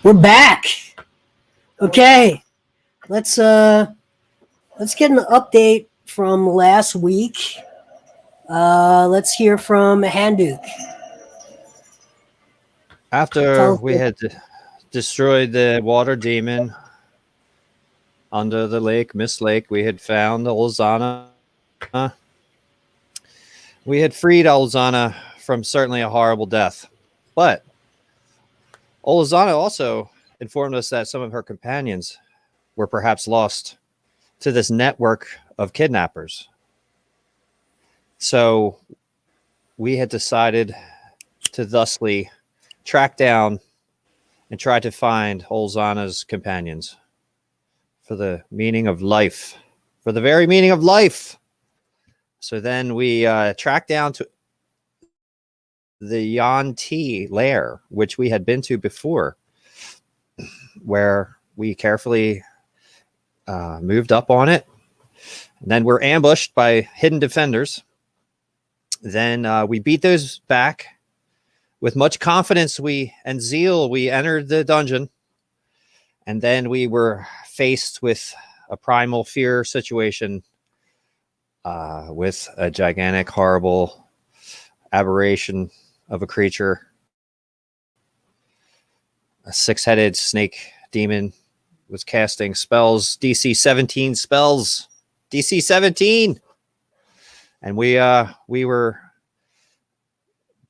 We're back. Okay, let's get an update from last week. Let's hear from Handuk. After we had destroyed the water demon under the lake, Mist Lake, we had found Olazana. We had freed Olazana from certainly a horrible death. But Olazana also informed us that some of her companions were perhaps lost to this network of kidnappers. So we had decided to thusly track down and try to find Olazana's companions for the meaning of life, for the very meaning of life. So then we tracked down to the Yuan-Ti lair, which we had been to before, where we carefully moved up on it. And then we're ambushed by hidden defenders. Then we beat those back. With much confidence and zeal, we entered the dungeon. And then we were faced with a primal fear situation with a gigantic, horrible aberration of a creature. A 6-headed snake demon was casting spells, DC 17 spells. DC 17! And we were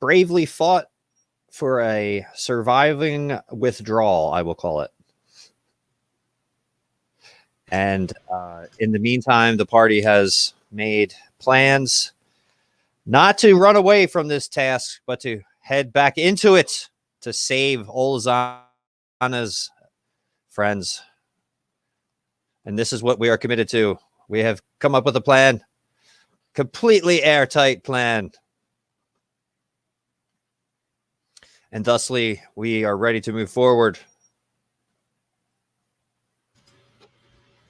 bravely fought for a surviving withdrawal, I will call it. And in the meantime, the party has made plans not to run away from this task, but to head back into it to save Olazana's friends. And this is what we are committed to. We have come up with a plan, completely airtight plan. And thusly, we are ready to move forward.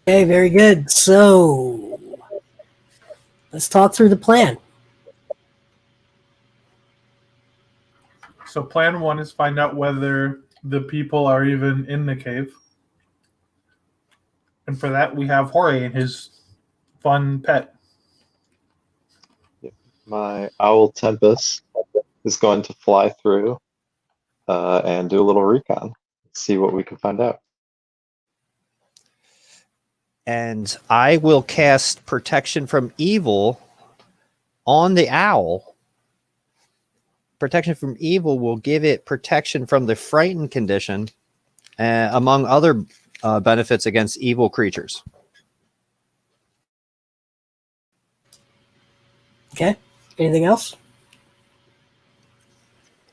Okay, very good. So let's talk through the plan. So plan 1 is find out whether the people are even in the cave. And for that, we have Jorge and his fun pet. My owl Tempest is going to fly through and do a little recon. See what we can find out. And I will cast Protection from Evil on the owl. Protection from Evil will give it protection from the frightened condition, among other benefits against evil creatures. Okay. Anything else?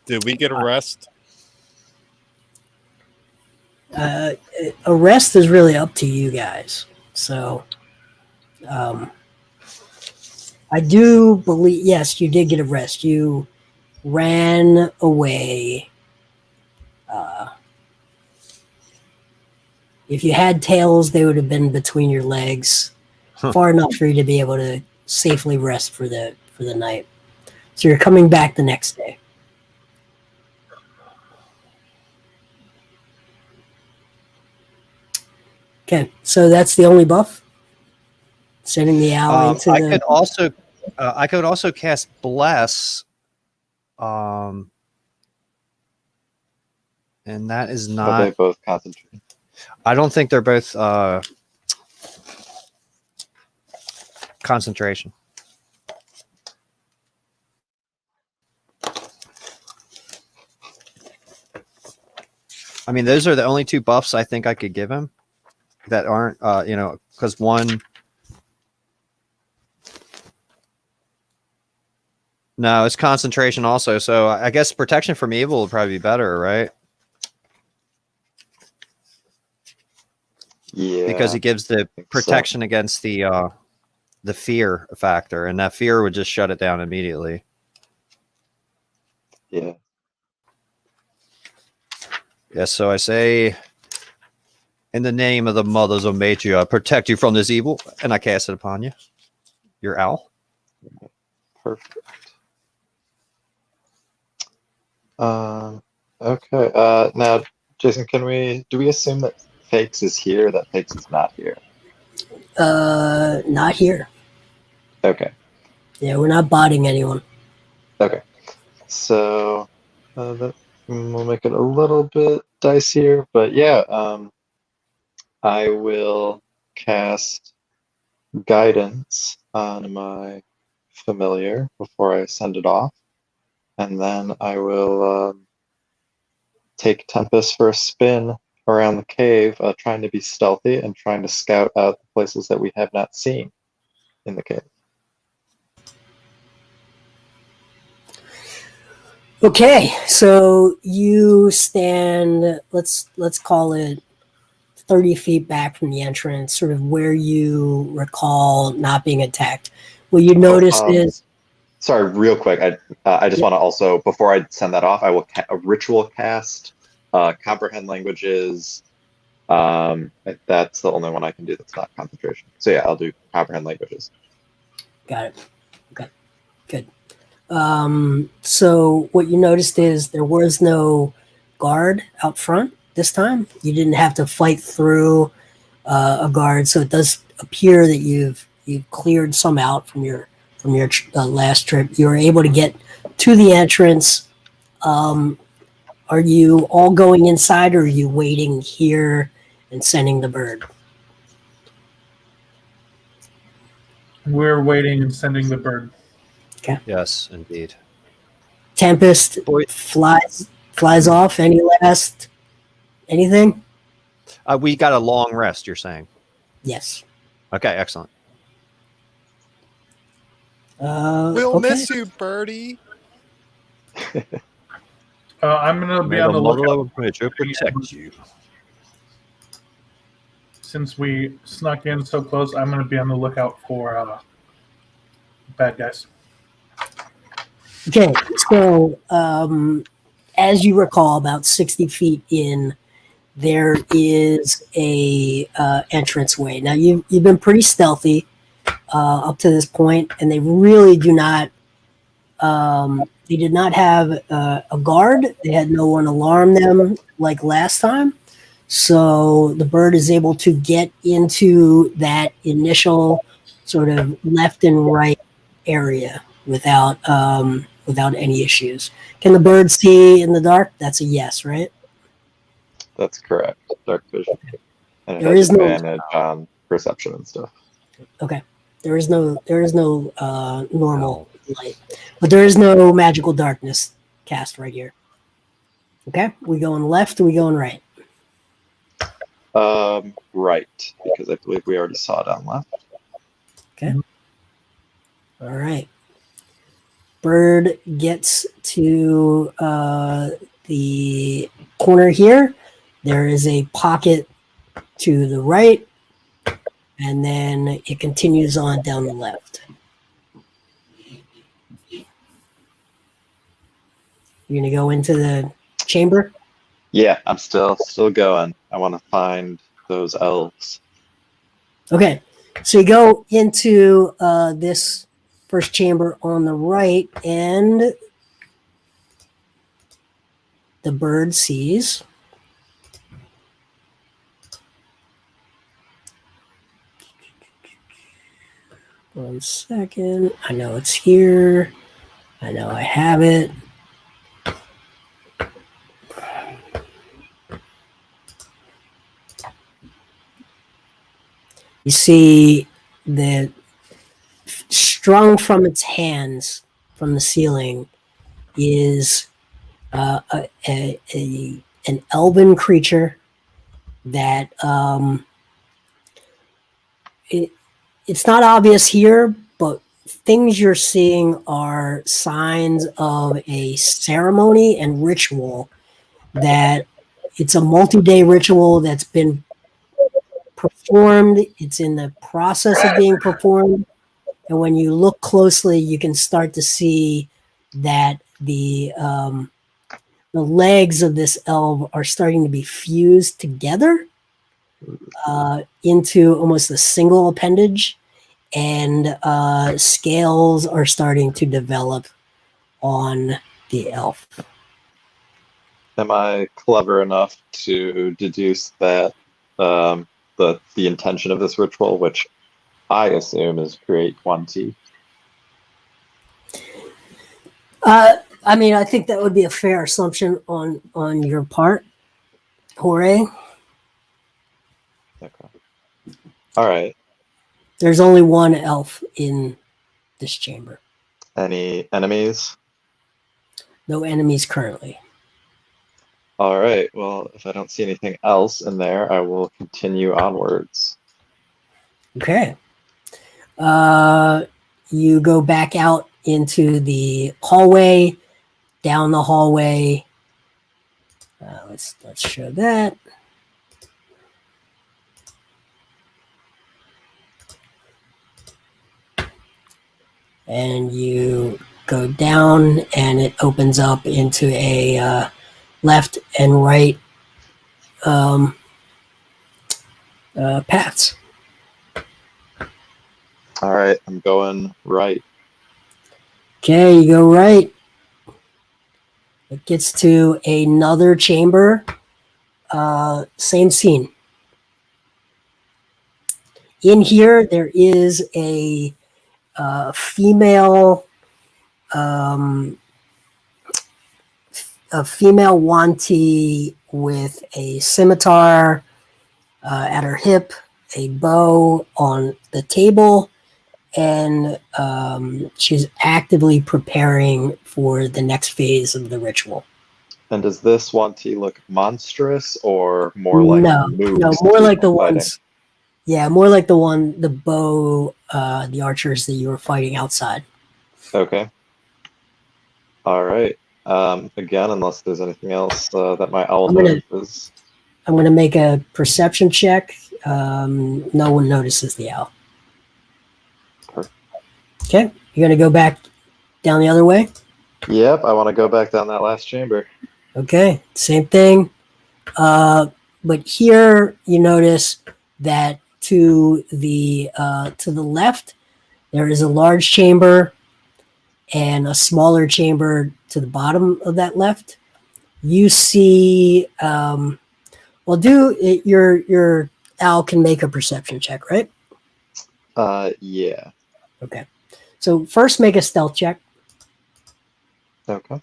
Did we get a rest? Arrest is really up to you guys. So, I do believe, yes, you did get a rest. You ran away. If you had tails, they would have been between your legs, far enough for you to be able to safely rest for the night. So you're coming back the next day. Okay, so that's the only buff. Sending the owl into I could also cast Bless, and that is not. Are they both concentrated? I don't think they're both concentration. I mean, those are the only 2 buffs I think I could give him that aren't, because one. No, it's concentration also. So I guess Protection from Evil would probably be better, right? Yeah. Because it gives the protection against the fear factor, and that fear would just shut it down immediately. Yeah. Yes, so I say In the name of the mothers of Matria, I protect you from this evil, and I cast it upon you. Your owl. Perfect. Okay. Now, Jason, do we assume that Fakes is here, that Fakes is not here? Not here. Okay. Yeah, we're not botting anyone. Okay. So we'll make it a little bit dicier, but yeah, I will cast Guidance on my familiar before I send it off, and then I will take Tempest for a spin around the cave, trying to be stealthy and trying to scout out the places that we have not seen in the cave. Okay, so you stand, let's call it 30 feet back from the entrance, sort of where you recall not being attacked. What you notice is... Sorry, real quick, I just want to also, before I send that off, I will a ritual cast, comprehend languages. That's the only one I can do that's not concentration. So yeah, I'll do comprehend languages. Got it. Okay, good. So what you noticed is there was no guard out front this time. You didn't have to fight through a guard, so it does appear that you've cleared some out from your last trip. You were able to get to the entrance. Are you all going inside, or are you waiting here and sending the bird? We're waiting and sending the bird. Okay. Yes, indeed. Tempest flies off. Anything? We got a long rest, you're saying? Yes. Okay, excellent. We'll okay. miss you, Birdie. I'm going to be May on the the mother lookout. of Matria protect you. Since we snuck in so close, I'm going to be on the lookout for bad guys. Okay, so as you recall, about 60 feet in, there is a entranceway. Now you've been pretty stealthy up to this point, and they really do not. They did not have a guard. They had no one alarm them like last time. So the bird is able to get into that initial sort of left and right area without any issues. Can the bird see in the dark? That's a yes, right? That's correct. Dark vision. And it There has is no- advantage on perception and stuff. Okay. There is no normal light, but there is no magical darkness cast right here. Okay, we going left, or we going right? Right, because I believe we already saw it on left. Okay. All right. Bird gets to the corner here. There is a pocket to the right, and then it continues on down the left. You're gonna go into the chamber? Yeah, I'm still going. I want to find those elves. Okay, so you go into this first chamber on the right, and the bird sees one second. I know it's here. I know I have it. You see that strung from its hands from the ceiling is an elven creature that it's not obvious here, but things you're seeing are signs of a ceremony and ritual. That it's a multi-day ritual that's been performed. It's in the process of being performed, and when you look closely, you can start to see that the legs of this elf are starting to be fused together, into almost a single appendage, and scales are starting to develop on the elf. Am I clever enough to deduce that the intention of this ritual, which I assume is create Yuan-Ti? I mean, I think that would be a fair assumption on your part, Jorge. Okay. All right. There's only one elf in this chamber. Any enemies? No enemies currently. All right. Well, if I don't see anything else in there, I will continue onwards. Okay. You go back out into the hallway, down the hallway. Let's show that. And you go down, and it opens up into a left and right paths. All right. I'm going right. Okay, you go right. It gets to another chamber. Same scene. In here, there is a female Yuan-Ti with a scimitar at her hip, a bow on the table, and she's actively preparing for the next phase of the ritual. And does this Yuan-Ti look monstrous or more like No, moves more like the fighting? ones. Yeah, more like the bow, the archers that you were fighting outside. Okay. All right. Again, unless there's anything else that my owl notices. I'm going to make a perception check. No one notices the owl. Perfect. Okay, you're going to go back down the other way? Yep, I want to go back down that last chamber. Okay, same thing. But here you notice that to the left, there is a large chamber and a smaller chamber to the bottom of that left. You see, your owl can make a perception check, right? Yeah. Okay. So first make a stealth check. Okay.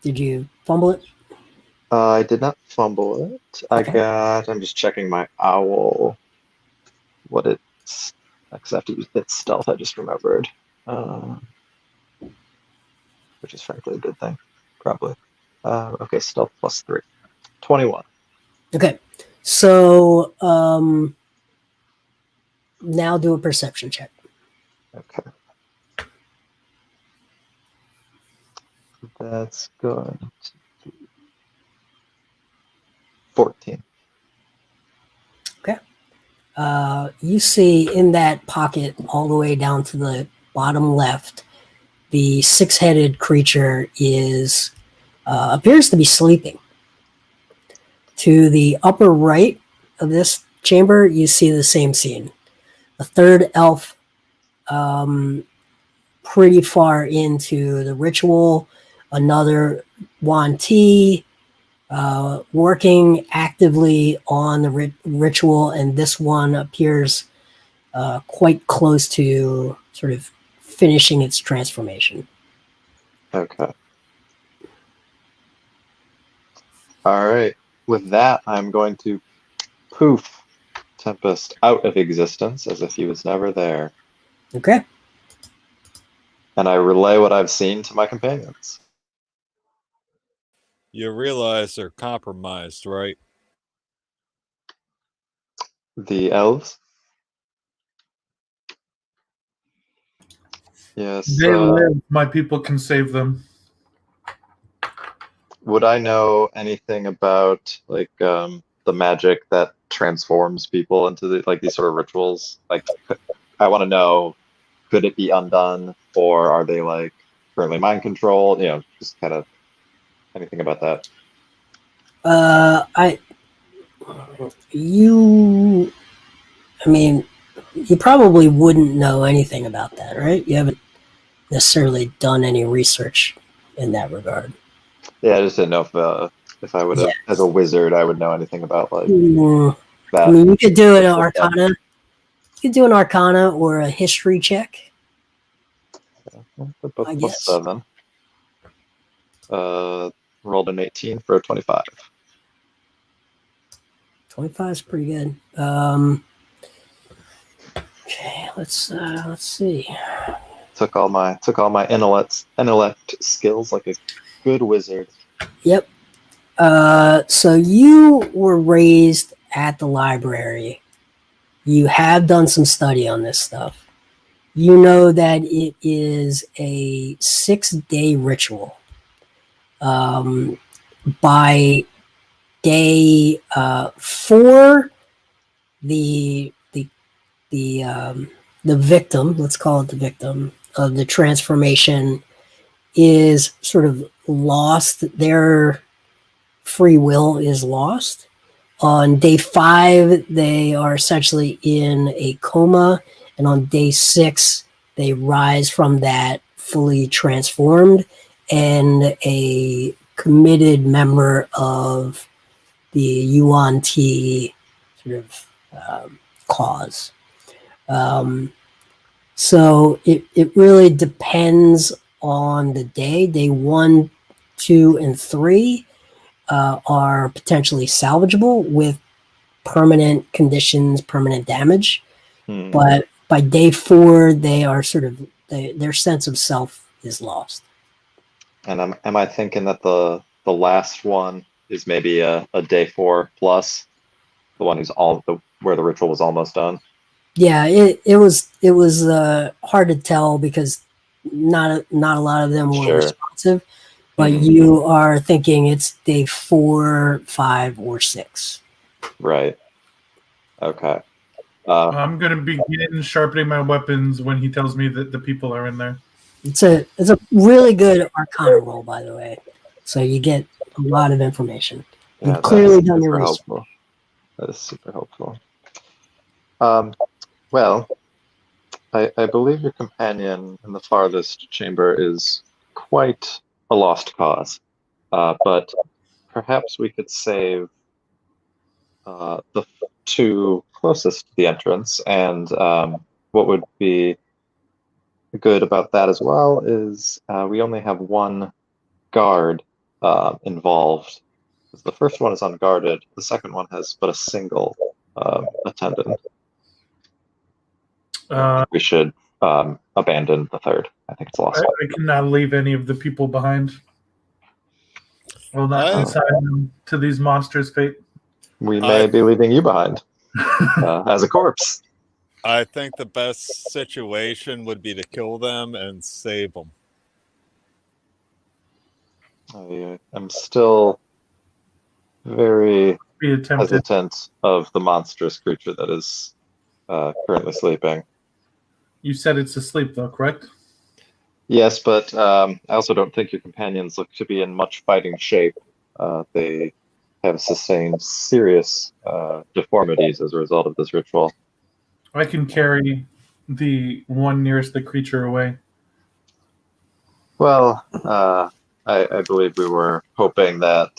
Did you fumble it? I did not fumble it. Okay. I'm just checking my owl. What it's, because I have to use its stealth, I just remembered. Which is frankly a good thing, probably. Okay, stealth plus 3. 21. Okay. So now do a perception check. Okay. That's going to be 14. Okay. You see in that pocket all the way down to the bottom left, the six-headed creature is appears to be sleeping. To the upper right of this chamber, you see the same scene. A third elf pretty far into the ritual, another Yuan-Ti working actively on the ritual, and this one appears quite close to sort of finishing its transformation. Okay. All right. With that, I'm going to poof Tempest out of existence as if he was never there. Okay. And I relay what I've seen to my companions. You realize they're compromised, right? The elves? Yes. They live. My people can save them. Would I know anything about like the magic that transforms people into these sort of rituals? Like, I want to know, could it be undone, or are they like currently mind controlled? You know, just kind of anything about that? I mean, you probably wouldn't know anything about that, right? You haven't necessarily done any research in that regard. Yeah, I just didn't know if I would have, as a wizard, I would know anything about like that. I mean, you could do an Arcana. You could do an Arcana or a History check. Both I plus guess. 7. Rolled an 18 for a 25. 25 is pretty good. Okay, let's see. Took all my intellect skills like a good wizard. Yep. So you were raised at the library. You have done some study on this stuff. You know that it is a 6-day ritual. By day 4, the victim, let's call it the victim of the transformation, is sort of lost. Their free will is lost. On day 5, they are essentially in a coma, and on day 6, they rise from that fully transformed and a committed member of the Yuan-Ti sort of cause. So it really depends on the day. Day 1, 2, and 3 are potentially salvageable with permanent conditions, permanent damage. But by day 4, they are sort of their sense of self is lost. And am I thinking that the last one is maybe a day 4 plus, the one who's where the ritual was almost done? Yeah, it was hard to tell because not a lot of them were responsive. But you are thinking it's day 4, 5, or 6. Right. Okay. I'm gonna begin sharpening my weapons when he tells me that the people are in there. It's a really good Arcana roll, by the way. So you get a lot of information. Yeah, You've clearly done your research. Helpful. That is super helpful. Well, I believe your companion in the farthest chamber is quite a lost cause, but perhaps we could save the 2 closest to the entrance. And what would be good about that as well is we only have 1 guard involved. The first one is unguarded. The second one has but a single attendant. We should abandon the third. I think it's lost. I cannot leave any of the people behind. I will not consign them to these monsters' fate. We may be leaving you behind as a corpse. I think the best situation would be to kill them and save them. I'm still very hesitant of the monstrous creature that is currently sleeping. You said it's asleep, though, correct? Yes, but I also don't think your companions look to be in much fighting shape. They have sustained serious deformities as a result of this ritual. I can carry the one nearest the creature away. Well, I believe we were hoping that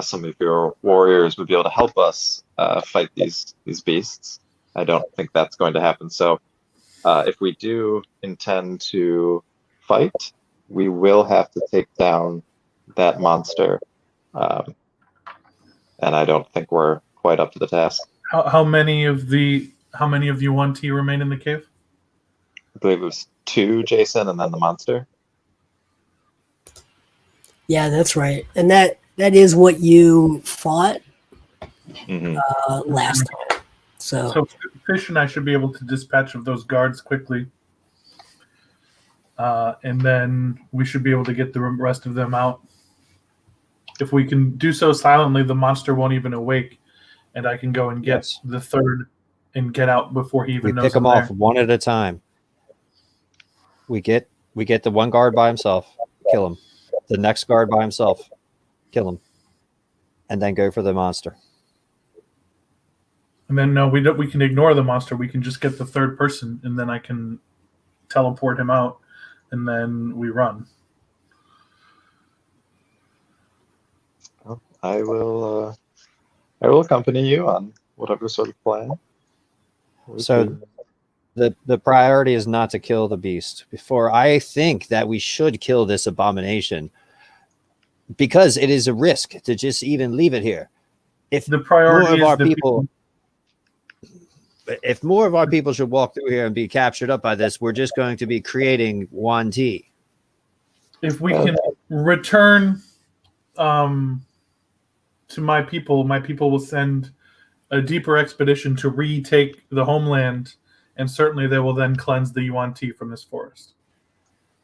some of your warriors would be able to help us fight these beasts. I don't think that's going to happen. So if we do intend to fight, we will have to take down that monster. And I don't think we're quite up to the task. How many of you Yuan-Ti remain in the cave? I believe it was 2, Jason, and then the monster. Yeah, that's right. And that is what you fought last time. So Fish and I should be able to dispatch of those guards quickly. And then we should be able to get the rest of them out. If we can do so silently, the monster won't even awake, and I can go and get the third and get out before he even knows. We pick them off one at a time. We get the one guard by himself, kill him. The next guard by himself, kill him, and then go for the monster. And then no, we can ignore the monster. We can just get the third person, and then I can teleport him out, and then we run. Well, I will accompany you on whatever sort of plan. So the priority is not to kill the beast. Before I think that we should kill this abomination, because it is a risk to just even leave it here. If the priority more of is our people, if more of our people should walk through here and be captured up by this, we're just going to be creating Yuan-Ti. If we can return to my people will send a deeper expedition to retake the homeland, and certainly they will then cleanse the Yuan-Ti from this forest.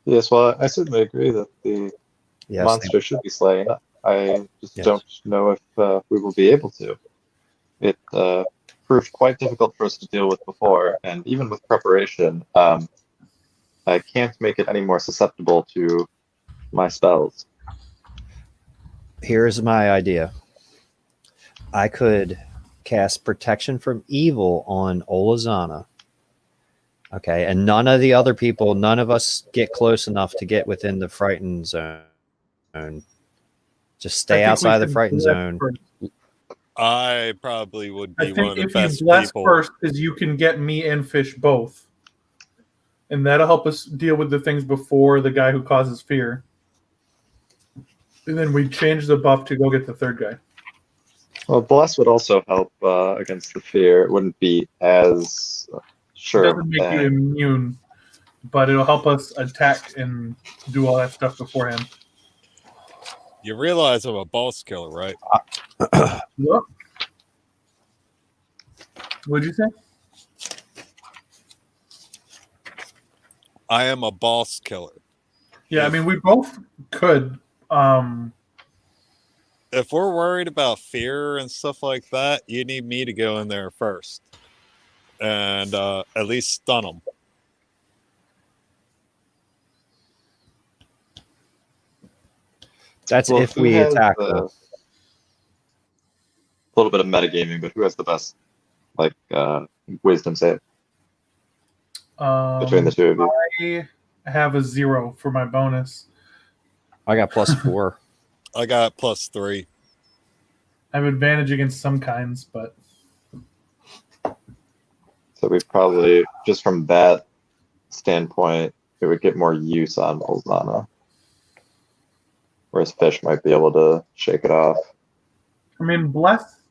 Yes, well, I certainly agree that the monster should be slain. I just don't know if we will be able to. It proved quite difficult for us to deal with before, and even with preparation, I can't make it any more susceptible to my spells. Here's my idea. I could cast Protection from Evil on Olazana. Okay, and none of the other people, none of us get close enough to get within the frightened zone. Just stay outside the frightened zone. I probably would be I one of think the if you best bless people. first, is you can get me and Fish both, and that'll help us deal with the things before the guy who causes fear. And then we change the buff to go get the third guy. Well, bless would also help against the fear. It wouldn't be as sure. It doesn't make you immune, but it'll help us attack and do all that stuff beforehand. You realize I'm a boss killer, right? What? What'd you say? I am a boss killer. Yeah, I mean, we both could. If we're worried about fear and stuff like that, you need me to go in there first and at least stun them. That's Well, if who we has attack. a little bit of metagaming, but who has the best, like, wisdom save between the two of you? I have a 0 for my bonus. I got +4. I got +3. I have advantage against some kinds, but So we probably, just from that standpoint, it would get more use on Olazana. Whereas Fish might be able to shake it off. I mean, bless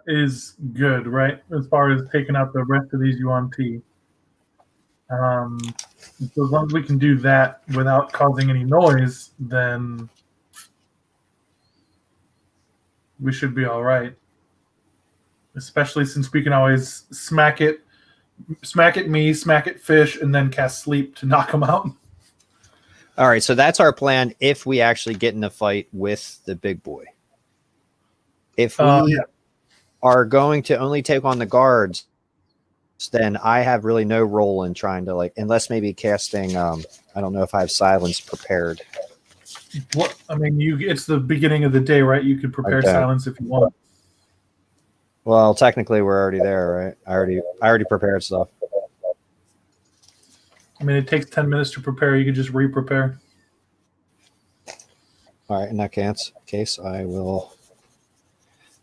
is good, right? As far as taking out the rest of these Yuan-Ti. So as long as we can do that without causing any noise, then we should be all right. Especially since we can always smack at me, smack at Fish, and then cast Sleep to knock them out. All right, so that's our plan if we actually get in a fight with the big boy. If we are going to only take on the guards, then I have really no role in trying to, like, unless maybe casting, I don't know if I have silence prepared. What I mean, it's the beginning of the day, right? You could prepare silence if you want. Well, technically we're already there, right? I already prepared stuff. I mean, it takes 10 minutes to prepare. You could just re-prepare. All right, in that case, I will.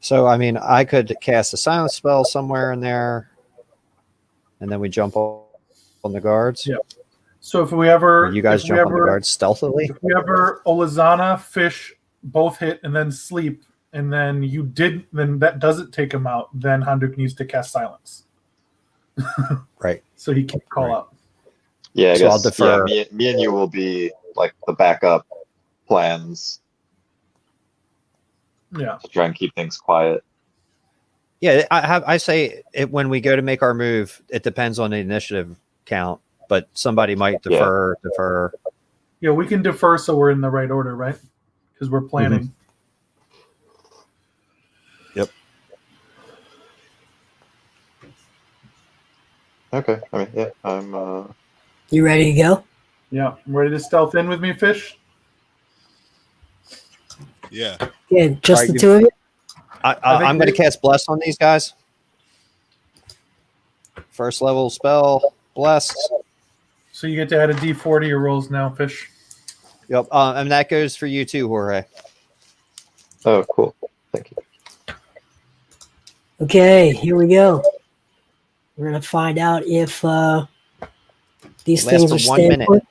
So, I mean, I could cast a silence spell somewhere in there, and then we jump on the guards. Yeah. So if we ever, you guys jump on the guards stealthily. If we ever Olazana, Fish both hit and then Sleep, and then then that doesn't take him out. Then Handuk needs to cast silence. Right. So he can't call out. Yeah, I So I'll guess defer. me and you will be like the backup plans Yeah. to try and keep things quiet. Yeah, I say it when we go to make our move. It depends on the initiative count, but somebody might defer. Yeah, we can defer so we're in the right order, right? Because we're planning. Yep. Okay. I mean, yeah, I'm. You ready to go? Yeah. Ready to stealth in with me, Fish? Yeah. Okay, just Alright, the two of you? I'm going to cast Bless on these guys. First level spell, Bless. So you get to add a D4 to your rolls now, Fish. Yep, and that goes for you too, Jorge. Oh, cool. Thank you. Okay, here we go. We're gonna find out if these Lasts things for are 1 staying minute. put.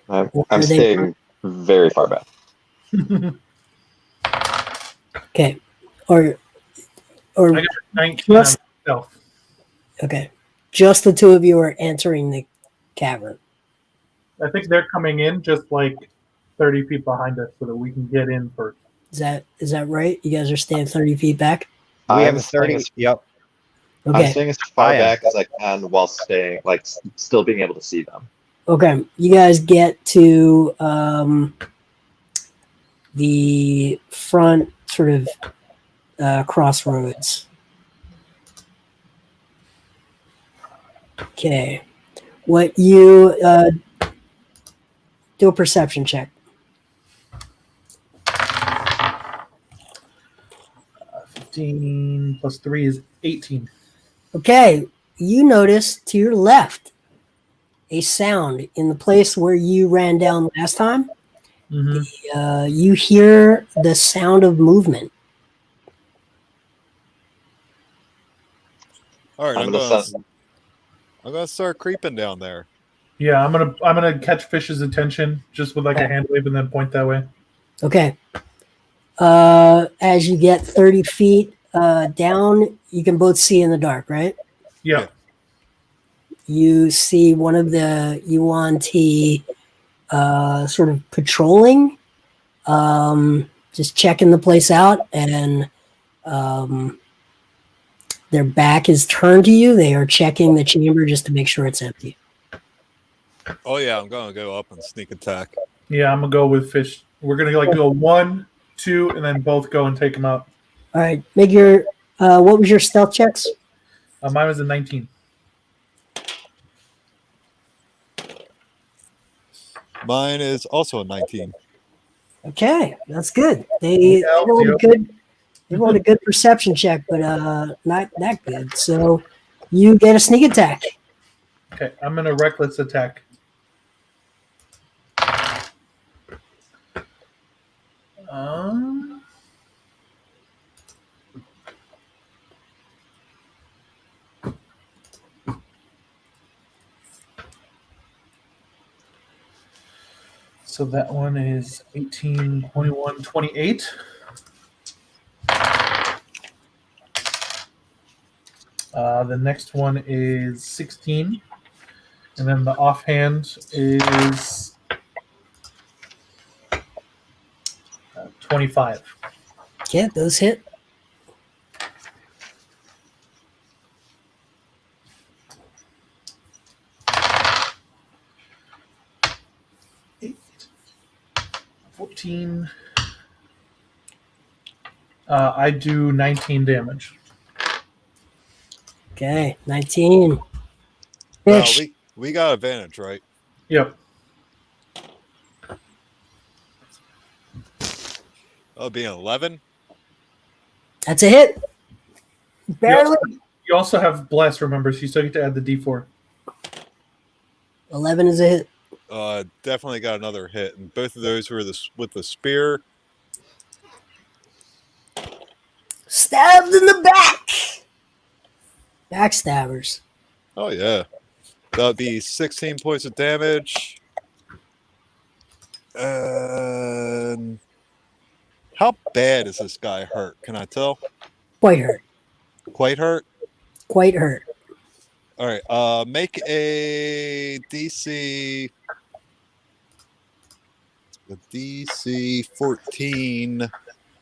I'm Are they- staying very far back. Okay, or I got 19 on myself. okay, just the two of you are entering the cavern. I think they're coming in just like 30 feet behind us so that we can get in first. Is that right? You guys are staying 30 feet back. We have I'm a 30. Yep. I'm Okay, staying as far I am. back as I can while staying, like, still being able to see them. okay. You guys get to the front sort of crossroads. Okay, what you do a perception check. 15 plus 3 is 18. Okay, you notice to your left a sound in the place where you ran down last time. Mm-hmm. You hear the sound of movement. All right, I'm gonna start creeping down there. Yeah, I'm gonna catch Fish's attention just with like a hand wave and then point that way. Okay. As you get 30 feet down, you can both see in the dark, right? Yeah. You see one of the Yuan-Ti sort of patrolling, just checking the place out, and their back is turned to you. They are checking the chamber just to make sure it's empty. Oh yeah, I'm gonna go up and sneak attack. Yeah, I'm gonna go with Fish. We're gonna like go 1, 2, and then both go and take them out. All right, make your what was your stealth checks? Mine was a 19. Mine is also a 19. Okay, that's good. They rolled a good perception check, but not that good. So you get a sneak attack. Okay, I'm gonna reckless attack. So that one is 18, 21, 28. The next one is 16. And then the offhand is 25. Yeah, those hit. Eight, 14. I do 19 damage. Okay, 19. Well, Fish. we got advantage, right? Yep. That'll be an 11. That's a hit. Barely. You also have bless, remember, so you still get to add the D4. 11 is a hit. Definitely got another hit, and both of those were with the spear. Stabbed in the back. Backstabbers. Oh yeah, that'd be 16 points of damage. And how bad is this guy hurt? Can I tell? Quite hurt. Quite hurt. Quite hurt. All right. Make a DC. A DC 14.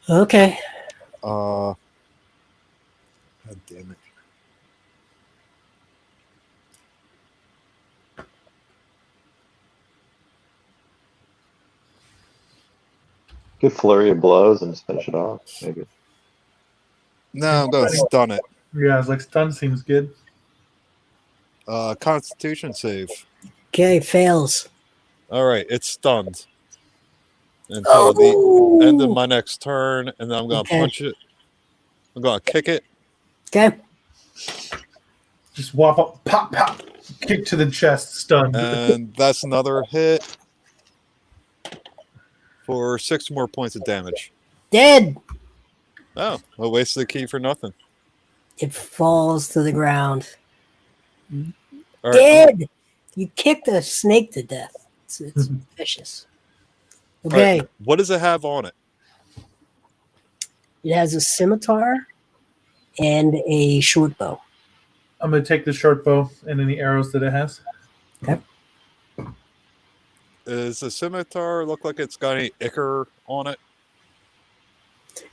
Okay. God damn it. Good flurry of blows and just finish it off, maybe. No, I'm gonna stun it. Yeah, it's like stun seems good. Constitution save. Okay, fails. All right, it's stunned. until the end of Oh, my next turn, and then I'm going to Okay. punch it. I'm going to kick it. okay. Just whop up, pop, pop, kick to the chest, stunned. And that's another hit for 6 more points of damage. Dead. Oh, I wasted the key for nothing. It falls to the ground. All right, Dead. You kicked a snake to death. It's vicious. all Okay. right, what does it have on it? It has a scimitar and a short bow. I'm going to take the short bow and any arrows that it has. Okay. Does the scimitar look like it's got any ichor on it?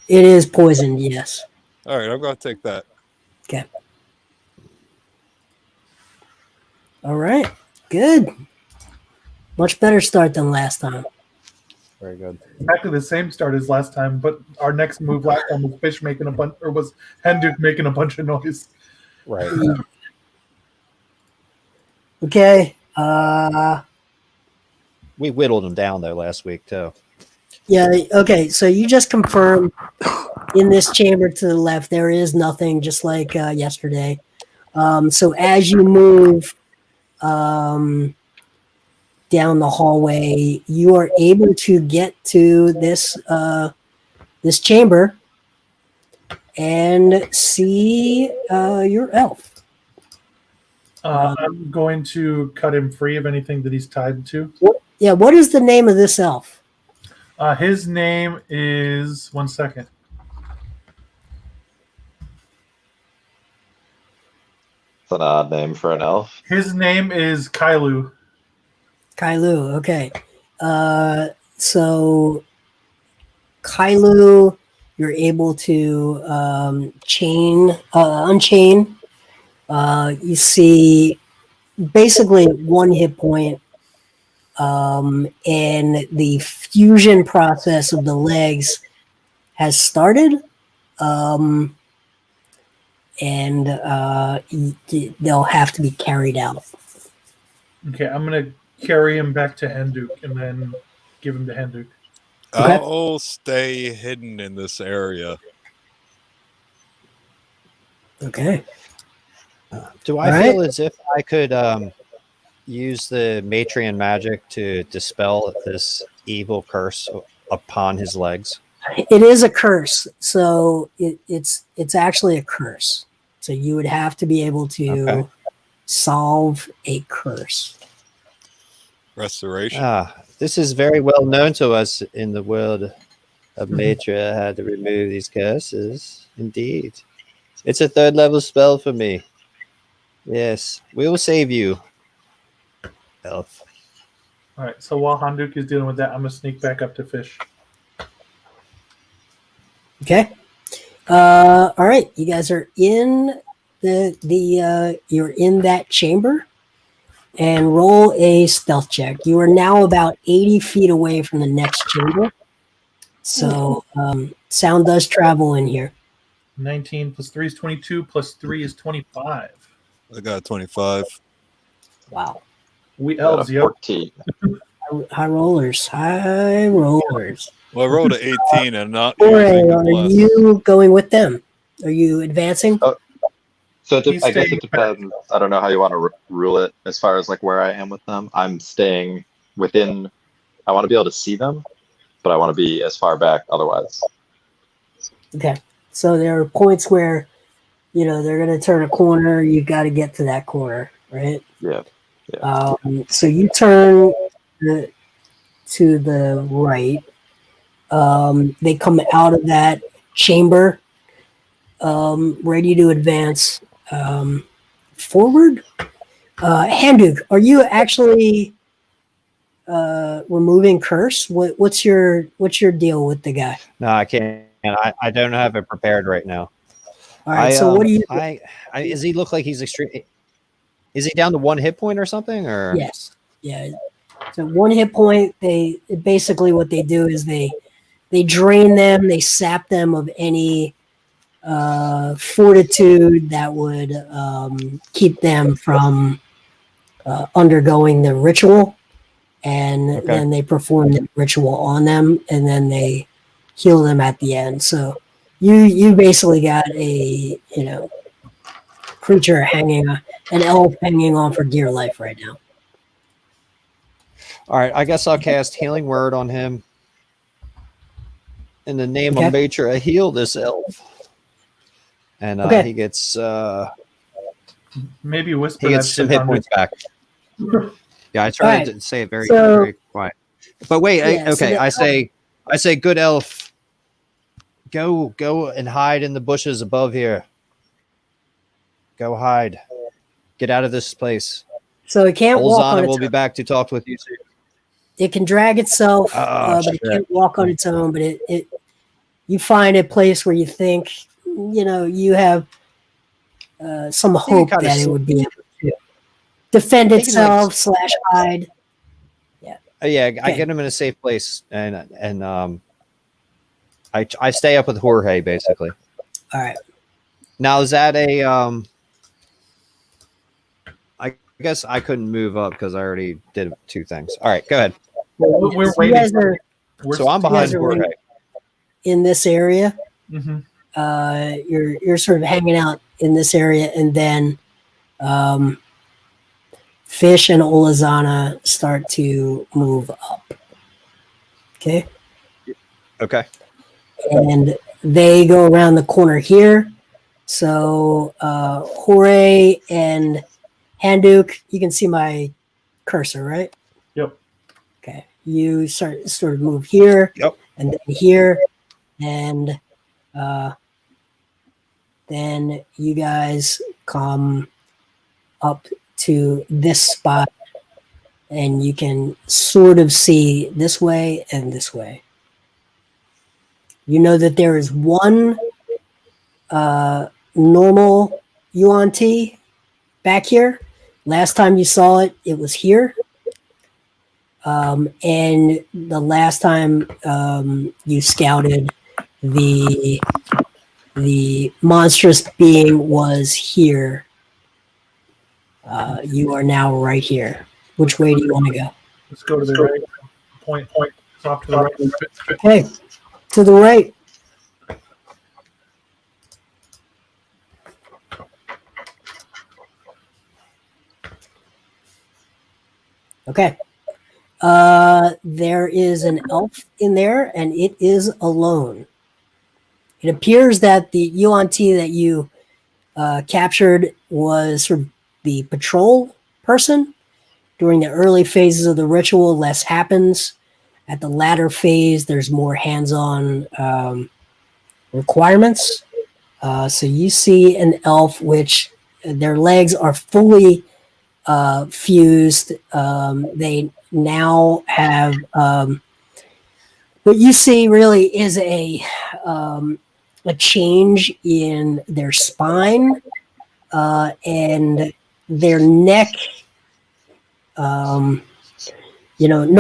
It is poisoned, yes. All right, I'm going to take that. Okay. All right. Good. Much better start than last time. Very good. Exactly the same start as last time, but our next move last time was Fish making a bunch, or was Henduk making a bunch of noise. Right. Okay. We whittled him down though last week too. Yeah. Okay. So you just confirmed in this chamber to the left there is nothing, just like yesterday. So as you move down the hallway, you are able to get to this this chamber and see your elf. I'm going to cut him free of anything that he's tied to. Yeah. What is the name of this elf? His name is 1 second. It's an odd name for an elf. His name is Kailu. Kailu. Okay. So Kailu, you're able to unchain. You see basically 1 hit point, and the fusion process of the legs has started. And they'll have to be carried out. Okay, I'm going to carry him back to Henduk and then give him to Henduk. Okay. I'll stay hidden in this area. Okay. Do I All feel right. as if I could use the Matrian magic to dispel this evil curse upon his legs? It is a curse, so it's actually a curse. So you would have to be able to solve a curse. Restoration. This is very well known to us in the world of Matria, how to remove these curses. Indeed. It's a 3rd level spell for me. Yes, we will save you, elf. All right, so while Henduk is dealing with that, I'm going to sneak back up to Fish. Okay. All right. You guys are in you're in that chamber, and roll a stealth check. You are now about 80 feet away from the next chamber. So sound does travel in here. 19 plus 3 is 22, plus 3 is 25. I got 25. Wow. We Got elves, a yo. 14. High rollers. High rollers. Well, I rolled an 18 and not Jorge, using the are bless. you going with them? Are you advancing? So He's I guess staying it depends. I don't know how you want to rule it as far as like where I am with them. I'm staying within. I want to be able to see them, but I want to be as far back otherwise. Okay. So there are points where, they're going to turn a corner. You've got to get to that corner, right? Yeah. So you turn to the right. They come out of that chamber, ready to advance forward. Handuk, are you actually removing curse? What's your deal with the guy? No, I can't. I don't have it prepared right now. All right. So what do you? Does he look like he's extreme? Is he down to 1 hit point or something? Or Yes. Yeah. So 1 hit point. They basically what they do is they drain them. They sap them of any fortitude that would keep them from undergoing the ritual, and then they perform the ritual on them, and then they heal them at the end. So you basically got a creature hanging on, an elf hanging on for dear life right now. All right, I guess I'll cast Healing Word on him. In the name of nature, I heal this elf. And he gets maybe whisper. He gets some hit points back. Yeah, I tried to say it very, very quiet. But wait, I say, good elf, go and hide in the bushes above here. Go hide. Get out of this place. So it can't walk on its own. will be back to talk with you soon. It can drag itself, but it can't walk on its own. But it you find a place where you think, you have some hope that it would be able to defend itself / hide. Yeah. I get him in a safe place, and I stay up with Jorge basically. All right. Now is that a I guess I couldn't move up because I already did 2 things. All right, go ahead. Well, we're waiting. So I'm behind Jorge. In this area. Mm-hmm. You're sort of hanging out in this area, and then Fish and Olazana start to move up. Okay. And they go around the corner here. So Jorge and Handuk, you can see my cursor, right? Yep. Okay. You sort of move here. Yep. And then here, and then you guys come up to this spot, and you can sort of see this way and this way. You know that there is one normal Yuan-Ti back here. Last time you saw it, it was here. And the last time you scouted, the monstrous being was here. You are now right here. Which way do you want to go? Let's go to the right. Point. It's off to the right. Okay, to the right. Okay. There is an elf in there, and it is alone. It appears that the Yuan-Ti that you captured was sort of the patrol person. During the early phases of the ritual, less happens. At the latter phase, there's more hands-on requirements. So you see an elf which their legs are fully fused. They now have what you see really is a change in their spine and their neck. No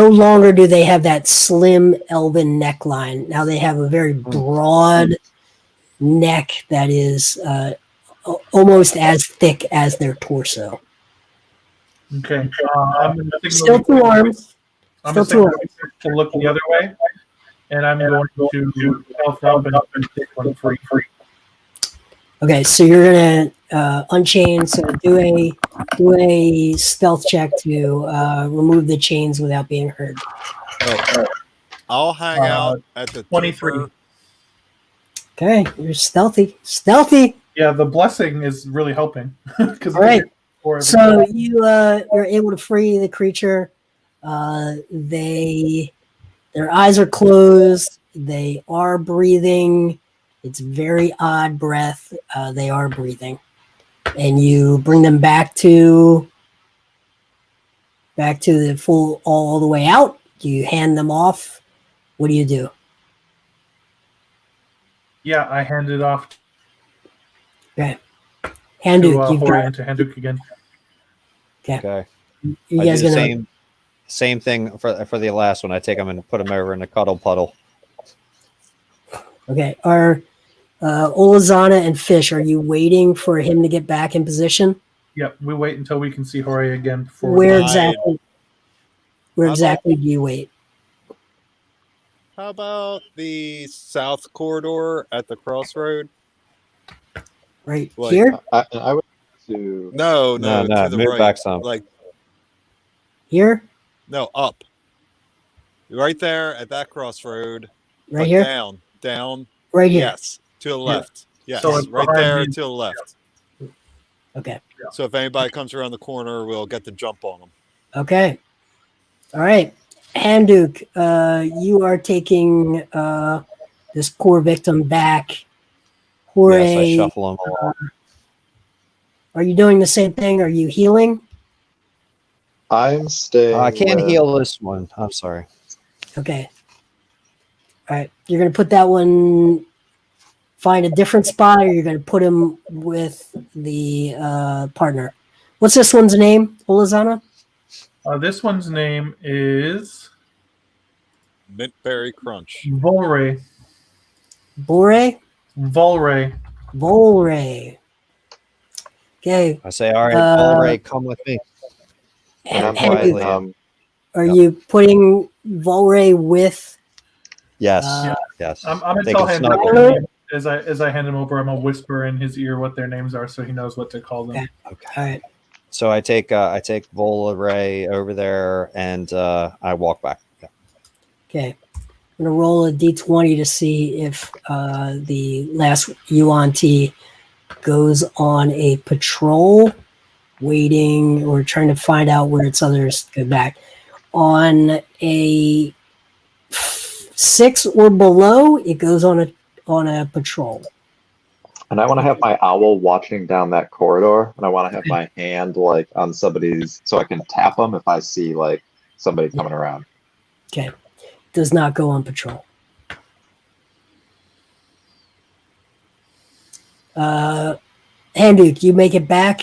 longer do they have that slim elven neckline. Now they have a very broad neck that is almost as thick as their torso. Okay. Still 2 arms. I'm going to look the other way, and I'm going to health up and take one free. Okay, so you're gonna unchain. So do a stealth check to remove the chains without being heard. I'll hang out at the 23. Okay, you're stealthy. Stealthy. Yeah, the blessing is really helping. All right. So you're able to free the creature. Their eyes are closed. They are breathing. It's very odd breath. They are breathing, and you bring them back to the full all the way out. Do you hand them off? What do you do? Yeah, I hand it off. Okay, Handuk, you've got to Handuk again. Okay. You I guys do the gonna same thing for the last one. I take them and put them over in a cuddle puddle. Okay. Are Olazana and Fish, are you waiting for him to get back in position? Yep, we wait until we can see Jorge again. Where exactly? Where How exactly do you wait? How about the south corridor at the crossroad? Right Like, here? I would to No, No, to the move right. back some. Like, Here? no, up. Right there at that crossroad. Right But here? down. Right here. Yes, to the left. Yes, So it's right behind there me. to the left. Okay. So if anybody comes around the corner, we'll get the jump on them. Okay. All right. Handuk, you are taking this poor victim back. Jorge, Yes, I shuffle them along. are you doing the same thing? Are you healing? I'm staying. I can't with- heal this one. I'm sorry. Okay. All right. You're going to put that one, find a different spot, or you're going to put him with the partner. What's this one's name, Olazana? This one's name is Mint berry crunch. Volray. Bore? Volray. Volray. Okay. I say, all right, Ulray, come with me. And I'm Quietly. playing, Are Yep. you putting Volray with? Yes, Uh, yes. I'm gonna They tell can him snuggle. Tyler? as I hand him over. I'm gonna whisper in his ear what their names are, so he knows what to call them. Okay. Okay. All right. So I take Volray over there, and I walk back. Yeah. Okay. I'm going to roll a d20 to see if the last Yuan-Ti goes on a patrol, waiting or trying to find out where its others go back. On a 6 or below, it goes on a patrol. and I want to have my owl watching down that corridor, and I want to have my hand like on somebody's, so I can tap them if I see like somebody coming around. Okay. Does not go on patrol. Handuk, you make it back.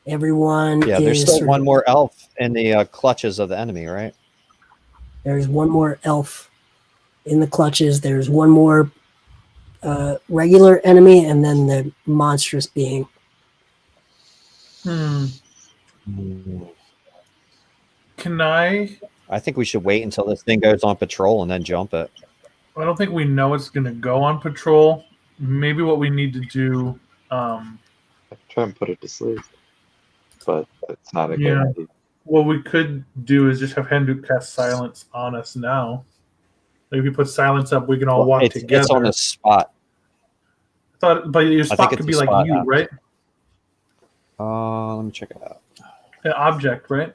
Everyone Yeah, there's is still sort one of- more elf in the clutches of the enemy, right? There's one more elf in the clutches. There's one more regular enemy, and then the monstrous being. Can I? I think we should wait until this thing goes on patrol and then jump it. I don't think we know it's gonna go on patrol. Maybe what we need to do. Try and put it to sleep, but it's not a Yeah. guarantee. What we could do is just have Henduk cast silence on us now. Like if you put silence up, we can all walk together. It's on the spot. But your spot it's could a be like spot, you, right? Let me check it out. An object, right?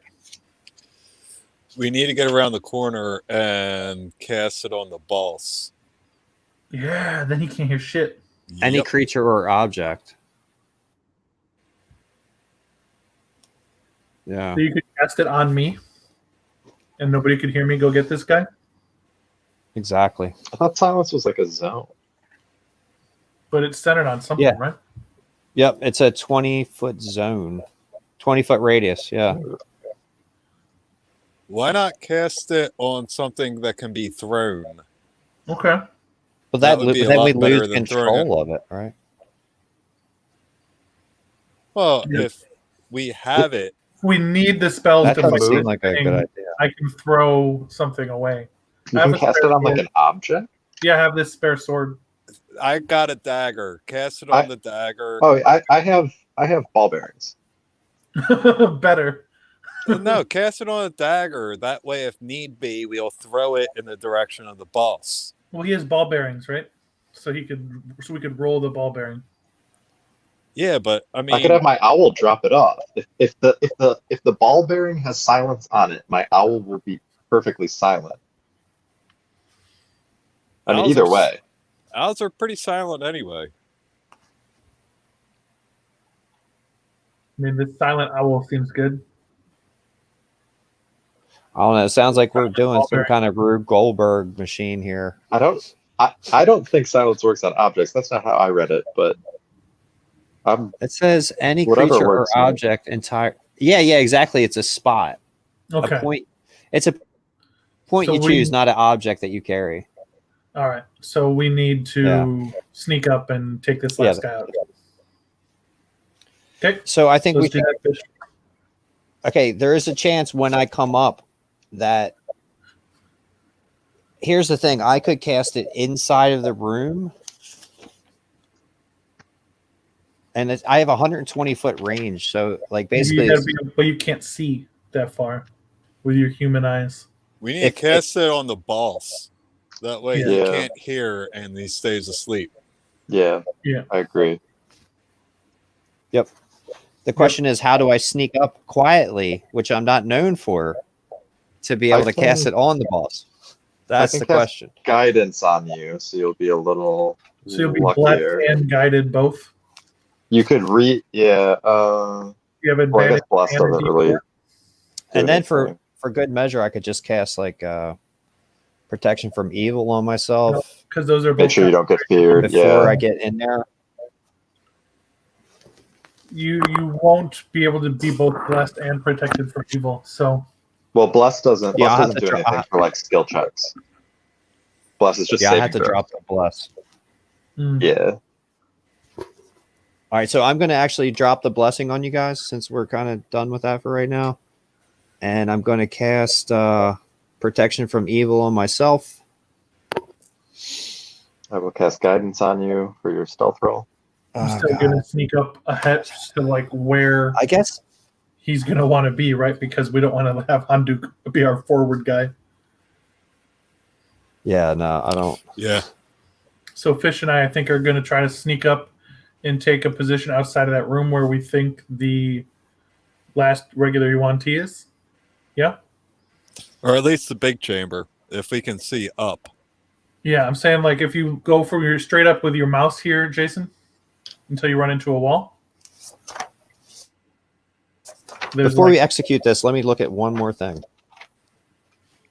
We need to get around the corner and cast it on the boss. Yeah, then he can't hear shit. Any Yep. creature or object. Yeah. So you could cast it on me, and nobody could hear me go get this guy. Exactly. I thought silence was like a zone. But it's centered on something, Yeah. right? Yep. It's a 20-foot zone, 20-foot radius. Yeah. Why not cast it on something that can be thrown? Okay. But That then would be a we lot better lose than throwing control of it, right? Well, Yeah. if we have it, We need the spells That to doesn't fight seem this like a thing. good idea. I can throw something away. You I have can a cast spare it on like sword. an object. Yeah, I have this spare sword. I got a dagger. Cast it on the dagger. Oh, I have ball bearings. Better. No, cast it on a dagger. That way, if need be, we'll throw it in the direction of the boss. Well, he has ball bearings, right? So we could roll the ball bearing. Yeah, but I mean, I could have my owl drop it off. If the ball bearing has silence on it, my owl will be perfectly silent. I mean, Owls either are- way. owls are pretty silent anyway. I mean, this silent owl seems good. I don't know. It sounds like we're doing some kind of Rube Goldberg machine here. I don't think silence works on objects. That's not how I read it, but It says any Whatever creature or works, man. object entire. Yeah, exactly. It's a spot. Okay. A point. It's a point So you we- choose, not an object that you carry. All right. So we need to sneak up and take this last guy out. Okay. So I think we Let's do should. that. Okay, there is a chance when I come up that here's the thing. I could cast it inside of the room. And I have 120-foot range. So, like, basically... but you can't see that far with your human eyes. We need to cast it on the boss. That way he Yeah. can't hear and he stays asleep. Yeah. Yeah. I agree. Yep. The question is, how do I sneak up quietly, which I'm not known for, to be able to cast it on the boss? That's the question. Guidance on you, so you'll be a little So you'll be luckier. blessed and guided both. You could read, yeah. You have Well, I guess advantage. blessed and doesn't really. And then for good measure, I could just cast like protection from evil on myself because those are both. Make sure you don't get feared. before Yeah. I get in there. You won't be able to be both blessed and protected from evil. So Well, blessed doesn't. Yeah, I'll Blessed have doesn't to do dro- anything for like skill checks. Bless is just Yeah, I saving have to throws. drop the bless. Yeah. All right, so I'm going to actually drop the blessing on you guys since we're kind of done with that for right now. And I'm going to cast protection from evil on myself. I will cast guidance on you for your stealth roll. I'm still gonna sneak up ahead to like where I guess he's gonna want to be, right? Because we don't want to have Handuk be our forward guy. Yeah, no, I don't. Yeah. So Fish and I think, are gonna try to sneak up and take a position outside of that room where we think the last regular Yuan-Ti is. Yeah. Or at least the big chamber, if we can see up. Yeah, I'm saying like if you go from your straight up with your mouse here, Jason, until you run into a wall. Before we execute this, let me look at one more thing.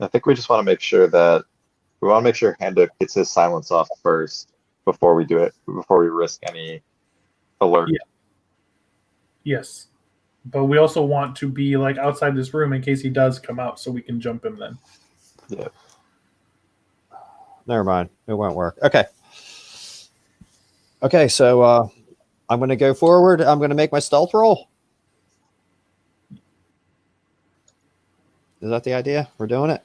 I think we just want to make sure that Handuk gets his silence off first before we do it, before we risk any alert. Yeah. Yes. But we also want to be like outside this room in case he does come out so we can jump him then. Yeah. Never mind. It won't work. Okay. Okay, so I'm going to go forward. I'm going to make my stealth roll. Is that the idea? We're doing it?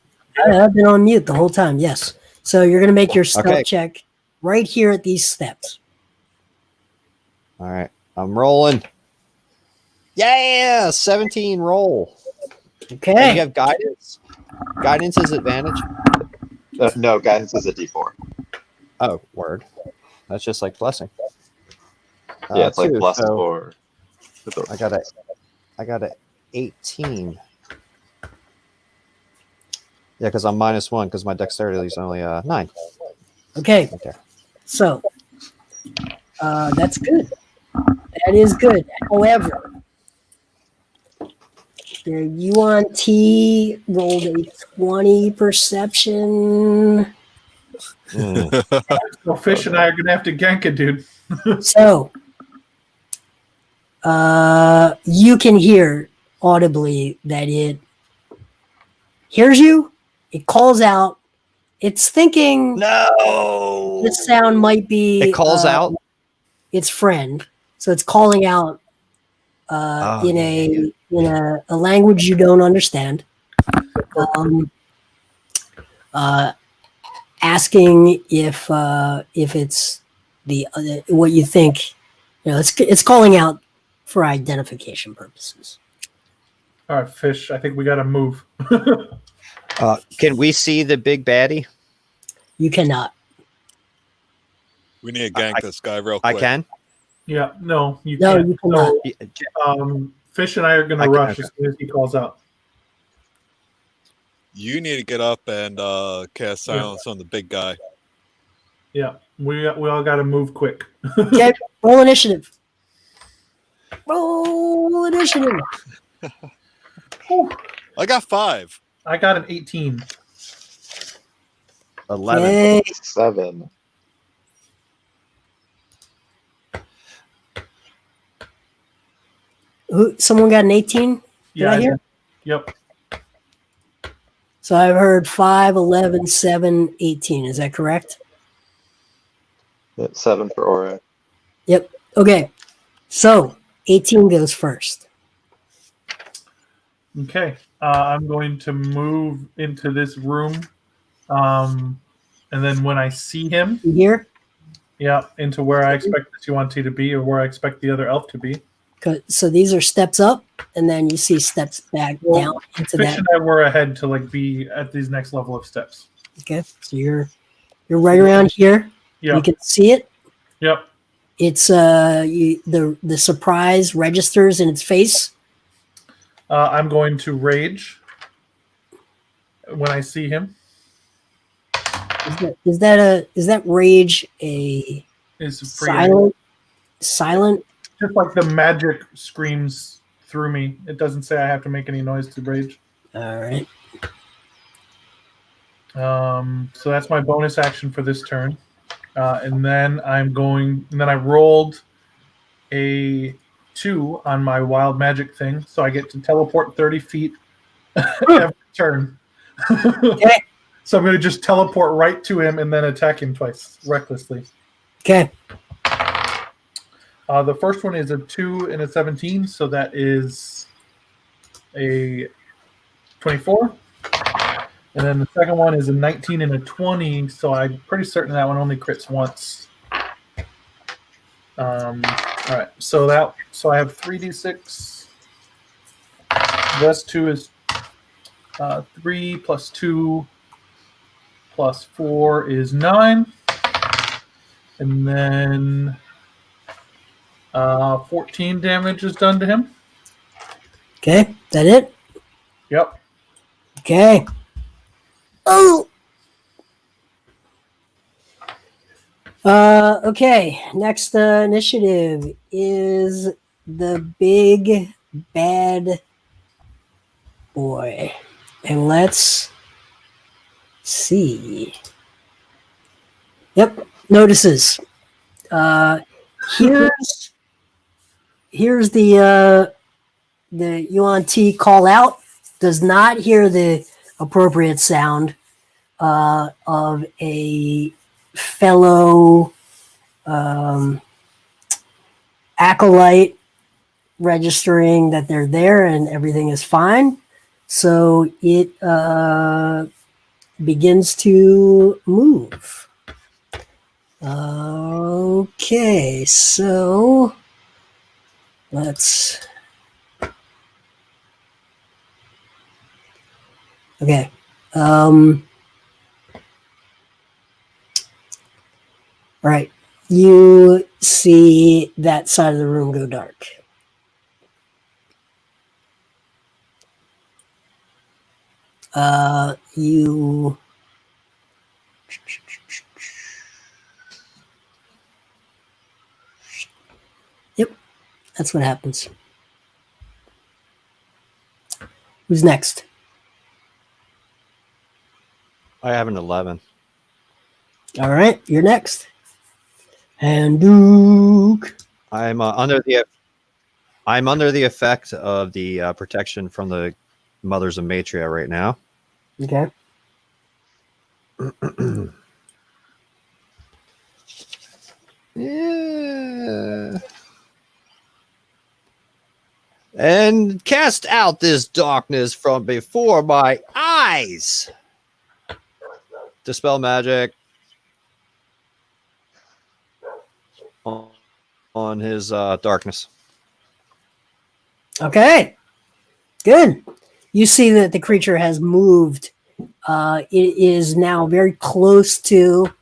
I've been on mute the whole time. Yes. So you're going to make your stealth check right here at these steps. All right. I'm rolling. Yeah, 17 roll. Okay. And you have guidance. Guidance is advantage. No, guidance is a D4. Oh, word. That's just like blessing. Yeah, it's like two, blessed so or. I got a 18. Yeah, because I'm -1 because my dexterity is only 9. Okay. Right there. So that's good. That is good. However, the Yuan-Ti rolled a 20 perception. So Fish and I are gonna have to gank it, dude. So you can hear audibly that it hears you. It calls out. It's thinking No. this sound might be. It calls out its friend, so it's calling out in a language you don't understand, asking if it's the what you think. You know, it's calling out for identification purposes. All right, Fish. I think we got to move. Can we see the big baddie? You cannot. We need to gank this guy real quick. I can. Yeah, no, you No, can't. you cannot. So, Fish and I are going to rush as soon as he calls out. You need to get up and cast silence on the big guy. Yeah, we all got to move quick. Okay, roll initiative. Roll initiative. I got 5. I got an 18. 11. Okay. 7. Someone got an 18? Yeah, I hear? Yep. So I've heard 5, 11, 7, 18. Is that correct? 7 for Aura. Yep. Okay. So 18 goes first. Okay. I'm going to move into this room, and then when I see him, Here. yeah, into where I expect this Yuan-Ti to be, or where I expect the other elf to be. So these are steps up, and then you see steps back down into Fish that. and I were ahead to like be at these next level of steps. Okay, so you're right around here. Yeah. You can see it. Yep. It's the surprise registers in its face. I'm going to rage when I see him. Is that rage a Is free. silent? Just like the magic screams through me. It doesn't say I have to make any noise to rage. All right. So that's my bonus action for this turn. And then I rolled a 2 on my wild magic thing, so I get to teleport 30 feet every turn. Okay. So I'm going to just teleport right to him and then attack him twice, recklessly. Okay. The first one is a 2 and a 17, so that is a 24. And then the second one is a 19 and a 20, so I'm pretty certain that one only crits once. All right, so I have 3d6. Rest 2 is 3 plus 2 plus 4 is 9. And then 14 damage is done to him. Okay. That it? Yep. Okay. Oh. Okay. Next initiative is the big bad boy, and let's see. Yep. Notices. Here's the Yuan-Ti call out. Does not hear the appropriate sound of a fellow acolyte registering that they're there and everything is fine. So it begins to move. Okay, so let's. Okay. All right. You see that side of the room go dark. You. Yep. That's what happens. Who's next? I have an 11. All right, you're next. And Duke. I'm under the effect of the protection from the Mothers of Matria right now. Okay. Yeah. And cast out this darkness from before my eyes. Dispel magic on his darkness. Okay. Good. You see that the creature has moved. It is now very close to.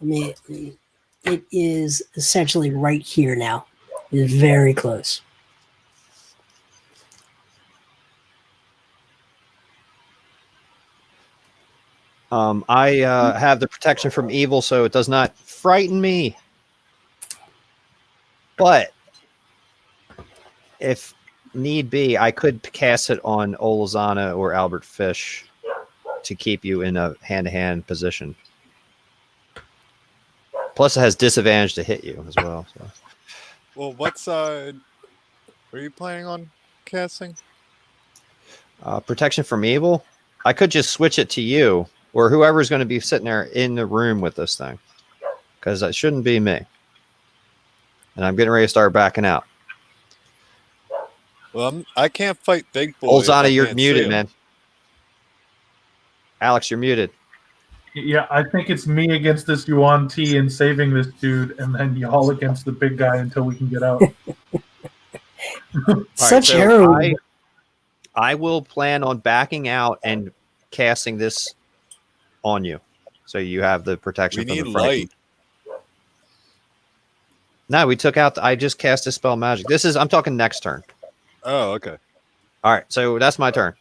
It is essentially right here now. It is very close. I have the protection from evil, so it does not frighten me. But if need be, I could cast it on Olazana or Albert Fish to keep you in a hand-to-hand position. Plus, it has disadvantage to hit you as well. So. Well, what side are you planning on casting? Protection from evil. I could just switch it to you or whoever's going to be sitting there in the room with this thing, because it shouldn't be me. And I'm getting ready to start backing out. Well, I can't fight big boy. Olazana, you're muted, man. Alex, you're muted. Yeah, I think it's me against this Yuan-Ti and saving this dude, and then y'all against the big guy until we can get out. Such so heroism. I will plan on backing out and casting this on you, so you have the protection We from need the frightened. light. No, we took out. I just cast a spell magic. I'm talking next turn. Oh, okay. All right, so that's my turn.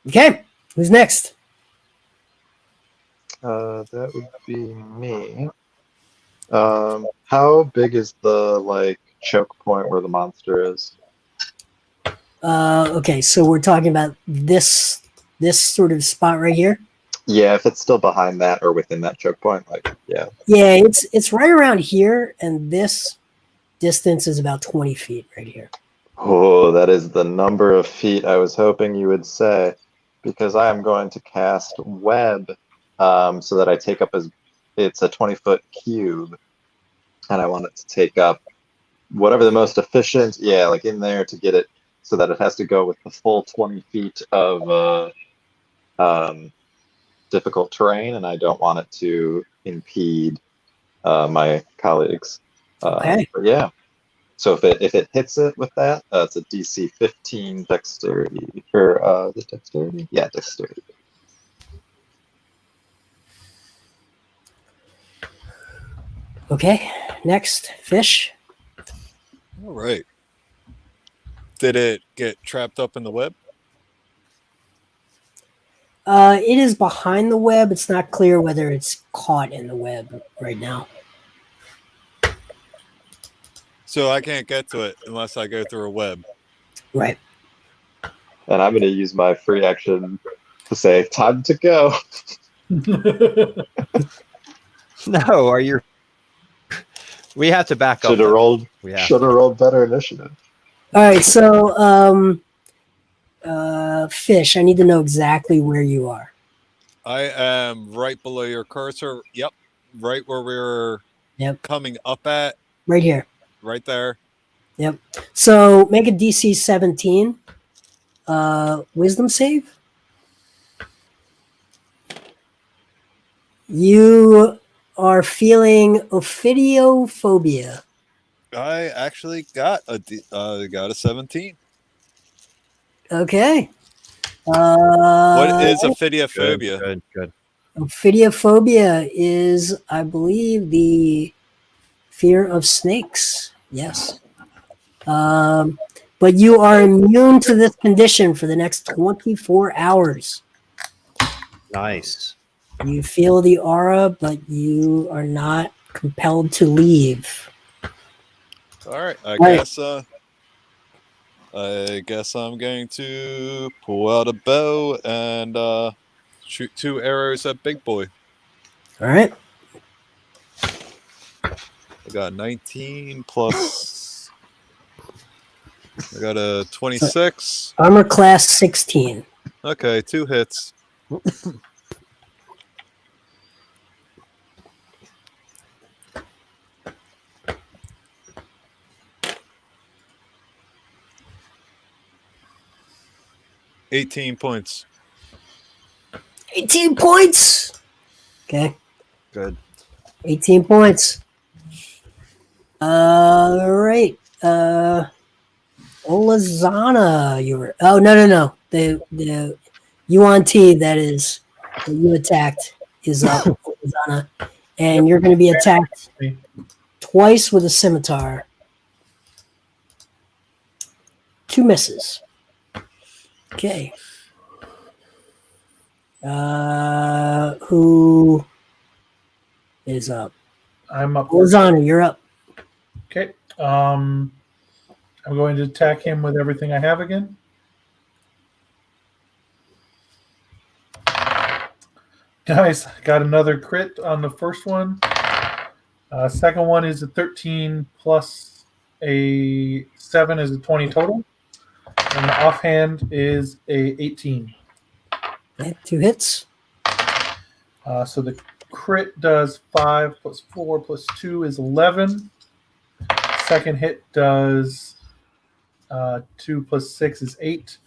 Okay, who's next? That would be me. How big is the choke point where the monster is? Okay, so we're talking about this sort of spot right here. Yeah, if it's still behind that or within that choke point, yeah. Yeah, it's right around here, and this distance is about 20 feet right here. Oh, that is the number of feet I was hoping you would say, because I am going to cast web, so that I take up it's a 20-foot cube, and I want it to take up whatever the most efficient, in there to get it so that it has to go with the full 20 feet of difficult terrain, and I don't want it to impede my colleagues. Okay. But yeah. So if it hits it with that, it's a DC 15 dexterity or the dexterity. Yeah, dexterity. Okay, next fish. All right. Did it get trapped up in the web? It is behind the web. It's not clear whether it's caught in the web right now. So I can't get to it unless I go through a web. Right. And I'm going to use my free action to say, time to go. No, are you? We have to back up. Should have rolled. We have Should have rolled better initiative. All right, so fish, I need to know exactly where you are. I am right below your cursor. Yep. Right where we were coming up at. Right here. Right there. Yep. So make a DC 17 wisdom save. You are feeling ophidiophobia. I actually got a 17. Okay. What is ophidiophobia? Good. Ophidiophobia is, I believe, the fear of snakes. Yes. But you are immune to this condition for the next 24 hours. Nice. You feel the aura, but you are not compelled to leave. All right. I guess I'm going to pull out a bow and shoot 2 arrows at Big Boy. All right. I got 19 plus. I got a 26. Armor class 16. Okay, 2 hits. $18 points. 18 points. Okay. Good. 18 points. All right. Olazana, you were. Oh, no. The Yuan-Ti that you attacked is Olazana. And you're going to be attacked twice with a scimitar. 2 misses. Okay. Who is up? I'm up. Olazana, you're up. Okay. I'm going to attack him with everything I have again. Guys, got another crit on the first one. Second one is a 13 plus a 7 is a 20 total. And the offhand is a 18. Okay, 2 hits. So the crit does 5 plus 4 plus 2 is 11. Second hit does 2 plus 6 is 8.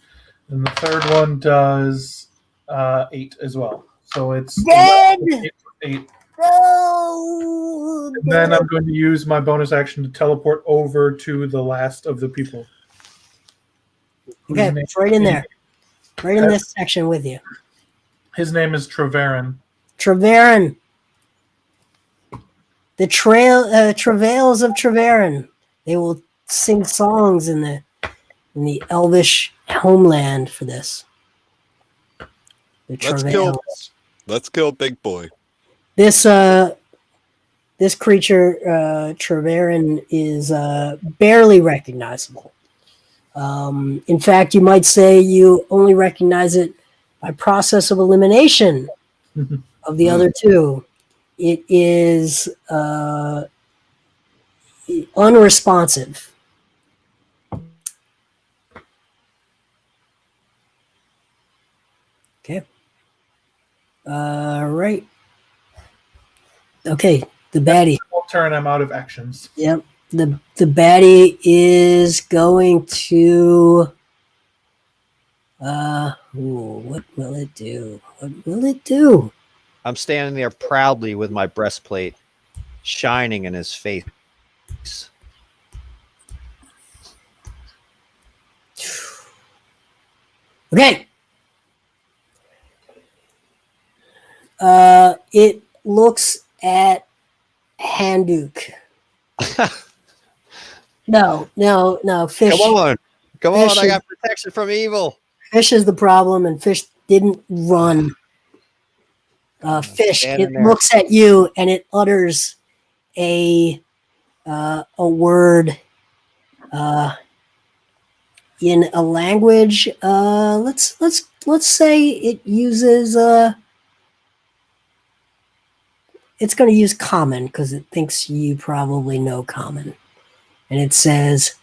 And the third one does 8 as well. So it's Dead! 8. No! And then I'm going to use my bonus action to teleport over to the last of the people. Okay, it's right in there. Right in this section with you. His name is Treverin. Treverin. The travails of Treverin. They will sing songs in the elvish homeland for this. The travails. Let's kill Big Boy. This creature, Treverin, is barely recognizable. In fact, you might say you only recognize it by process of elimination of the other two. It is unresponsive. Okay. Right. Okay, the baddie. Full turn, I'm out of actions. Yep. The baddie is going to what will it do? What will it do? I'm standing there proudly with my breastplate shining in his face. Okay. It looks at Handuk. No, Fish. Come on. Fish I got protection from evil. Fish is the problem, and Fish didn't run. Fish, it looks at you and it utters a word in a language. Let's say it uses. It's going to use common because it thinks you probably know common, and it says,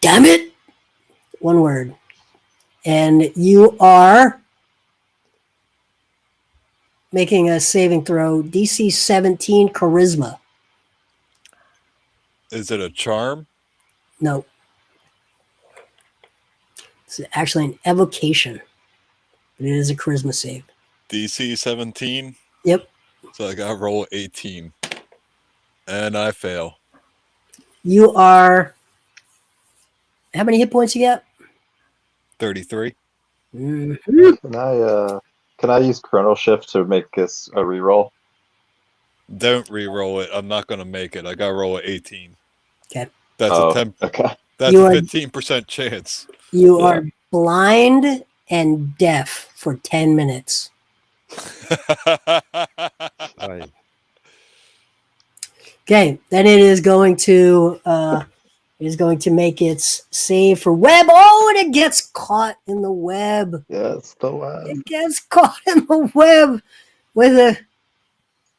"Damn it!" One word, and you are making a saving throw, DC 17 charisma. Is it a charm? No. It's actually an evocation. But it is a charisma save. DC 17? Yep. So I got roll 18. And I fail. You are... How many hit points you got? 33. Mm-hmm. Can I use Chrono Shift to make this a reroll? Don't re-roll it. I'm not going to make it. I got to roll 18. Okay. That's a 10. Okay. That's a 15% chance. You are blind and deaf for 10 minutes. Right. Okay, then it is going to make its save for web. Oh, and it gets caught in the web. Yes, the web. It gets caught in the web with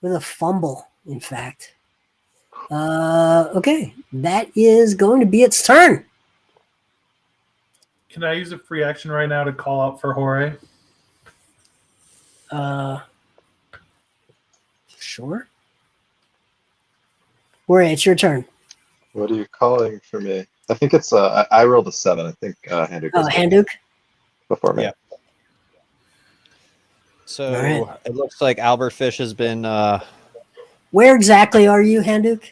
a fumble, in fact. Okay, that is going to be its turn. Can I use a free action right now to call out for Jorge? Sure. Jorge, it's your turn. What are you calling for me? I think it's I rolled a 7. I think Handuk was Handuk? before me. Yeah. So right. It looks like Albert Fish has been Where exactly are you, Handuk?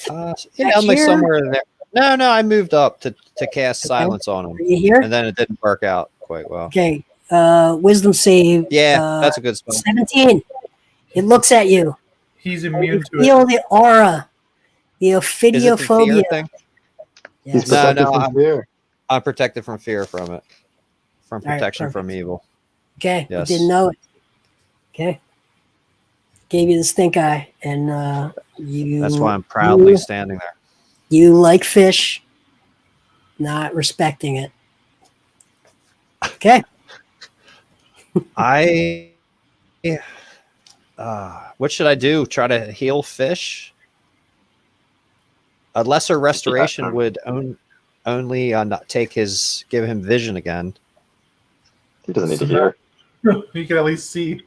I'm like somewhere in there. No, I moved up to cast silence on him. Are you here? And then it didn't work out quite well. Okay. Wisdom save. Yeah, that's a good spell. 17. It looks at you. He's immune to Feel it. the aura. The Is it the fear ophidiophobia. thing? Yes. He's protected from fear. I'm protected from fear from it. From All right, protection from perfect. evil. Okay. Yes. You didn't know it. Okay. Gave you the stink eye, and you. That's why I'm proudly standing there. You like Fish, not respecting it. Okay. What should I do? Try to heal Fish? A lesser restoration would only not give him vision again. He doesn't need to hear. He can at least see.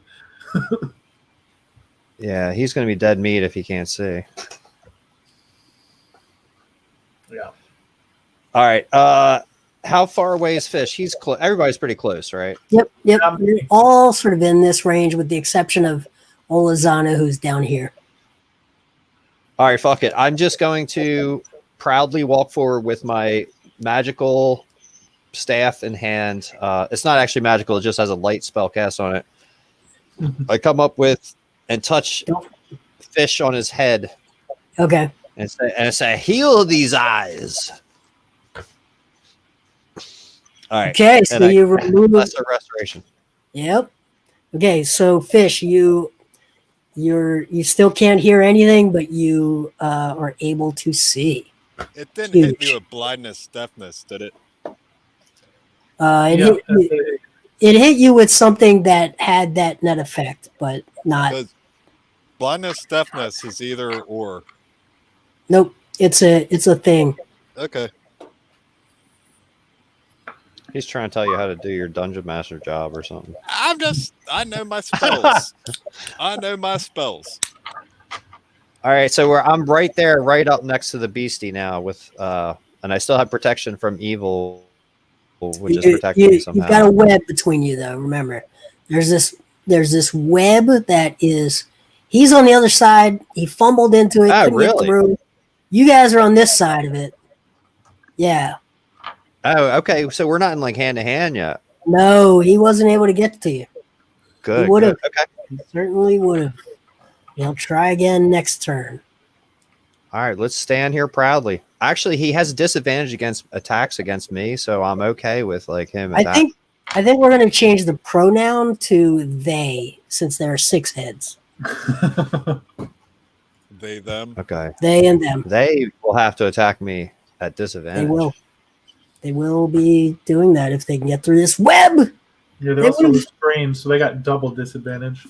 Yeah, he's going to be dead meat if he can't see. Yeah. All right. how far away is Fish? He's close. Everybody's pretty close, right? Yep. Yeah. You're all sort of in this range with the exception of Olazana, who's down here. All right, fuck it. I'm just going to proudly walk forward with my magical staff in hand. It's not actually magical; it just has a light spell cast on it. I come up with and touch Fish on his head. Okay. And say, heal these eyes. All right. Okay, so you remove lesser restoration. Yep. Okay, so Fish, you still can't hear anything, but you are able to see. It didn't hit Huge. me with blindness, deafness, did it? It hit you with something that had that net effect, but not. Because blindness, deafness is either or. Nope. It's a thing. Okay. He's trying to tell you how to do your dungeon master job or something. I know my spells. I know my spells. All right, so I'm right there, right up next to the beastie now with and I still have protection from evil, which is protecting me somehow. You've got a web between you though, remember. There's this web that is he's on the other side. He fumbled into it, couldn't get through. You guys are on this side of it. Yeah. Oh, okay. So we're not in like hand to hand yet. No, he wasn't able to get to you. Good. He would have. Okay. He certainly would have. He'll try again next turn. All right, let's stand here proudly. Actually, he has a disadvantage against attacks against me, so I'm okay with like him. I think we're going to change the pronoun to they, since there are 6 heads. They, them. Okay. They and them. They will have to attack me at disadvantage. They will. They will be doing that if they can get through this web. Yeah, they're also restrained, so they got double disadvantage.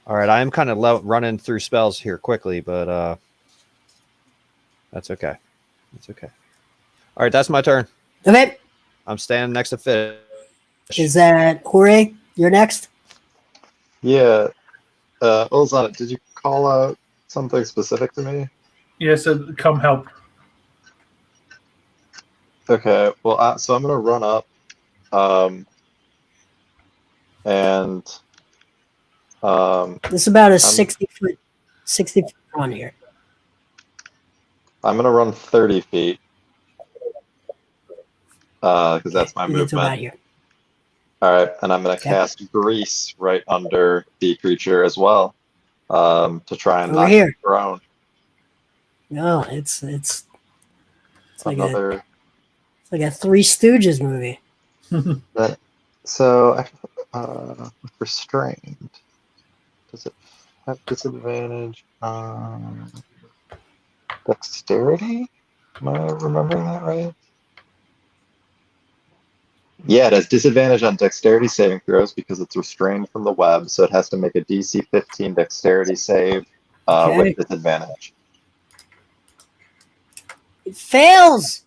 All right, I am kind of running through spells here quickly, but that's okay. That's okay. All right, that's my turn. Okay. I'm standing next to Fish. Is that Jorge? You're next? Yeah. Olazana, did you call out something specific to me? Yeah, so come help. Okay, well, so I'm going to run up and this is about a 60 foot run here. I'm going to run 30 feet because that's my You get to about movement. here. All right, and I'm going to cast Grease right under the creature as well to try and Over knock here. it prone. No, it's like Another. it's like a Three Stooges movie. So, with restrained, does it have disadvantage on dexterity? Am I remembering that right? Yeah, it has disadvantage on dexterity saving throws because it's restrained from the web, so it has to make a DC 15 dexterity save with disadvantage. It fails.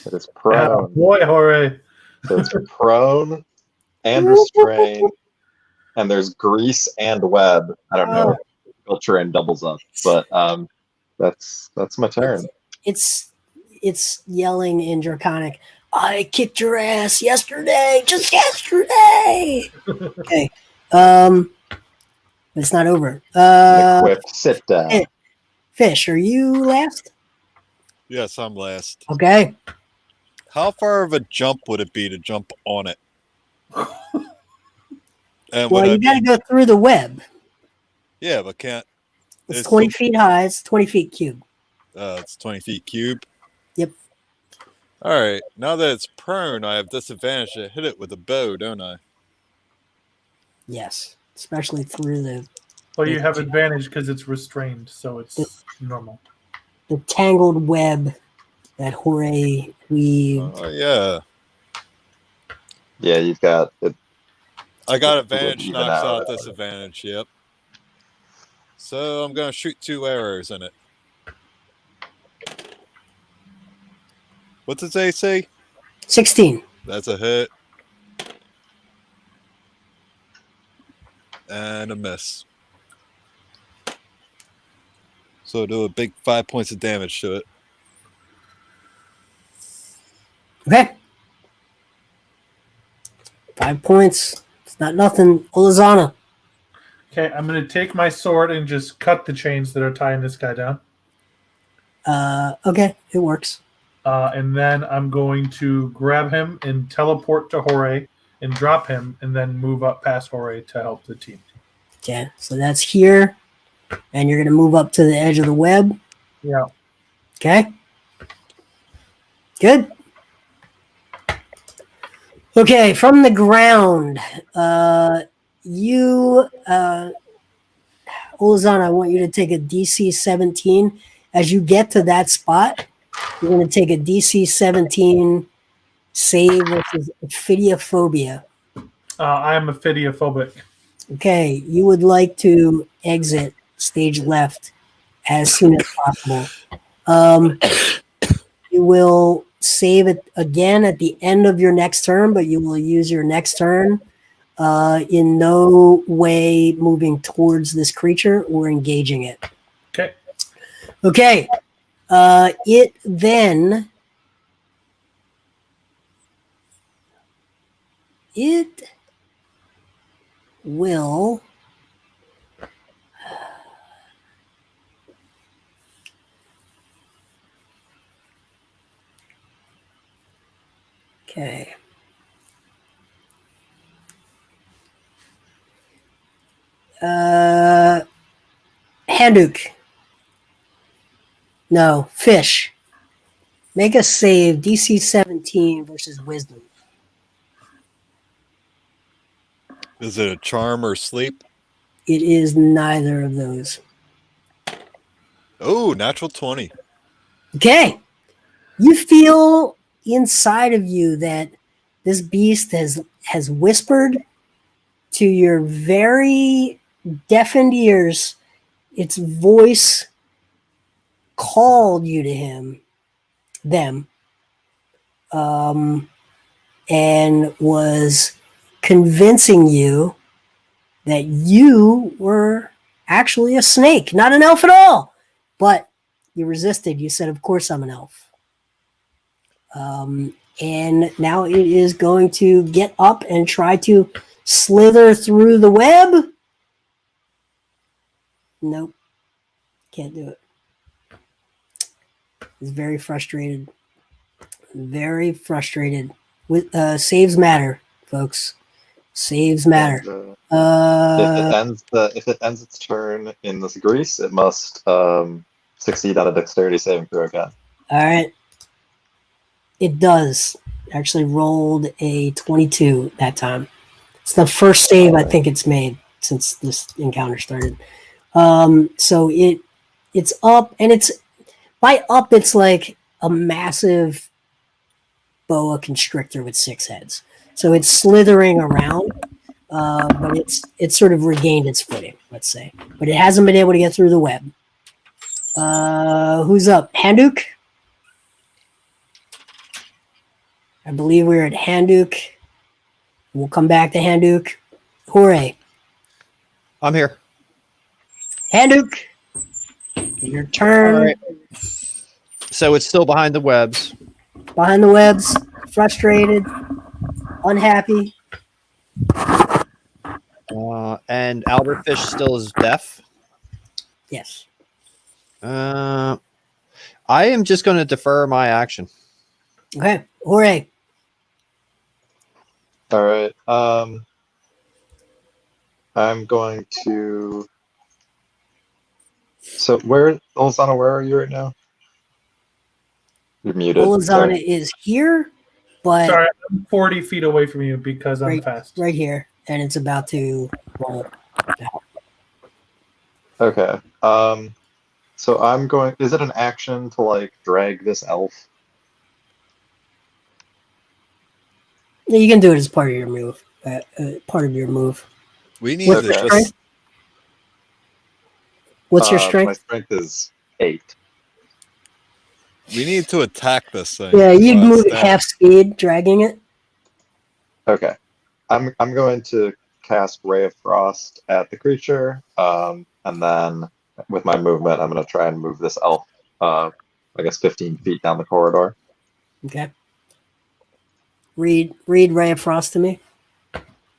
It is prone. Boy, Jorge. So it's prone and restrained, and there's grease and web. I don't know if filter and doubles up, but that's my turn. It's yelling in Draconic. I kicked your ass yesterday, just yesterday. Okay, it's not over. Quick, sit down. Fish, are you last? Yes, I'm last. Okay. How far of a jump would it be to jump on it? And Well, you got to go through the web. Yeah, but can't. It's 20 feet high. It's 20 feet cube. It's 20 feet cube. Yep. All right. Now that it's prone, I have disadvantage to hit it with a bow, don't I? Yes, especially through the. Well, you have advantage because it's restrained, so it's normal. The tangled web that Jorge weaved. Oh, yeah. Yeah, you've got it. I got advantage, knocks out disadvantage, yep. So I'm going to shoot 2 arrows in it. What's its AC? 16. That's a hit. And a miss. So do a big 5 points of damage to it. Okay. 5 points. It's not nothing. Olazana. Okay, I'm going to take my sword and just cut the chains that are tying this guy down. Okay, it works. And then I'm going to grab him and teleport to Jorge and drop him and then move up past Jorge to help the team. Okay, so that's here. And you're going to move up to the edge of the web. Yeah. Okay. Good. Okay, from the ground, Olazana, I want you to take a DC 17. As you get to that spot, you're going to take a DC 17 save versus Ophidiophobia. I am ophidiophobic. Okay, you would like to exit stage left as soon as possible. You will save it again at the end of your next turn, but you will use your next turn in no way moving towards this creature or engaging it. Okay. Okay. It then... It will... Okay. Handuk. No, fish. Make a save, DC 17 versus wisdom. Is it a charm or sleep? It is neither of those. Oh, natural 20. Okay. You feel inside of you that this beast has whispered to your very deafened ears. Its voice called you to them, and was convincing you that you were actually a snake, not an elf at all. But you resisted. You said, of course I'm an elf. And now it is going to get up and try to slither through the web. Nope. Can't do it. It's very frustrated. Very frustrated. With saves matter, folks. Saves matter. If it ends its turn in this grease, it must succeed on a dexterity saving throw again. All right. It does. Actually rolled a 22 that time. It's the first save I think it's made since this encounter started. So it's up, and it's by up, it's like a massive boa constrictor with 6 heads. So it's slithering around, but it's sort of regained its footing, let's say. But it hasn't been able to get through the web. Who's up? Handuk? I believe we're at Handuk. We'll come back to Handuk. Jorge. I'm here. Handuk. Your turn. All right. So it's still behind the webs. Behind the webs. Frustrated. Unhappy. And Albertfish still is deaf. Yes. I am just going to defer my action. Okay. Jorge. All right. I'm going to. So Olazana, where are you right now? You're muted. Olazana is here, but Sorry, I'm 40 feet away from you because I'm fast. right here, and it's about to roll. Okay. So I'm going. Is it an action to like drag this elf? Yeah, you can do it as part of your move. We need What's to your just strength? What's your My strength? strength is 8. we need to attack this thing. Yeah, you'd move at Stand. half speed, dragging it. Okay. I'm going to cast Ray of Frost at the creature, and then with my movement, I'm going to try and move this elf, I guess 15 feet down the corridor. Okay. Read Ray of Frost to me.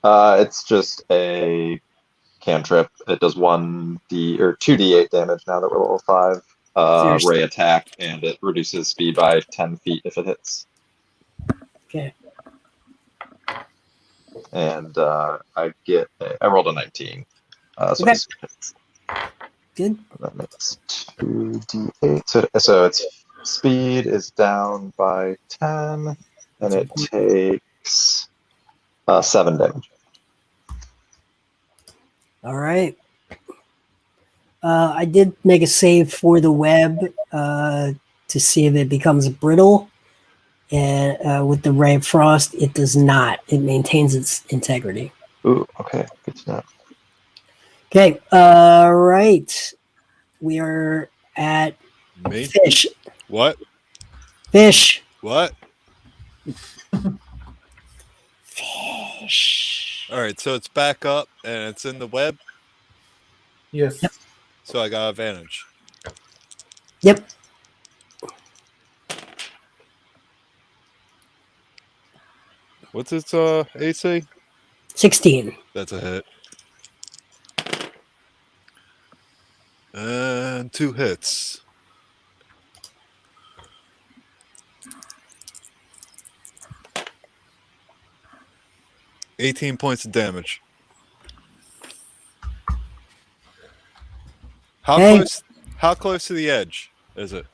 It's just a cantrip. It does 2d8 damage now that we're level 5. Ray attack, and it reduces speed by 10 feet if it hits. Okay. And I rolled a 19. So Okay. it's, Good. that makes 2d8. So its speed is down by 10, and it takes 7 damage. All right. I did make a save for the web to see if it becomes brittle. And with the Ray of Frost, it does not. It maintains its integrity. Ooh, okay. Good to know. Okay. Right. We are at Me? fish. What? Fish. What? Fish. All right, so it's back up and it's in the web, Yes. Yep. so I got advantage. Yep. What's its AC? 16. That's a hit. And 2 hits. $18 points of damage. Hey. How close to the edge is it?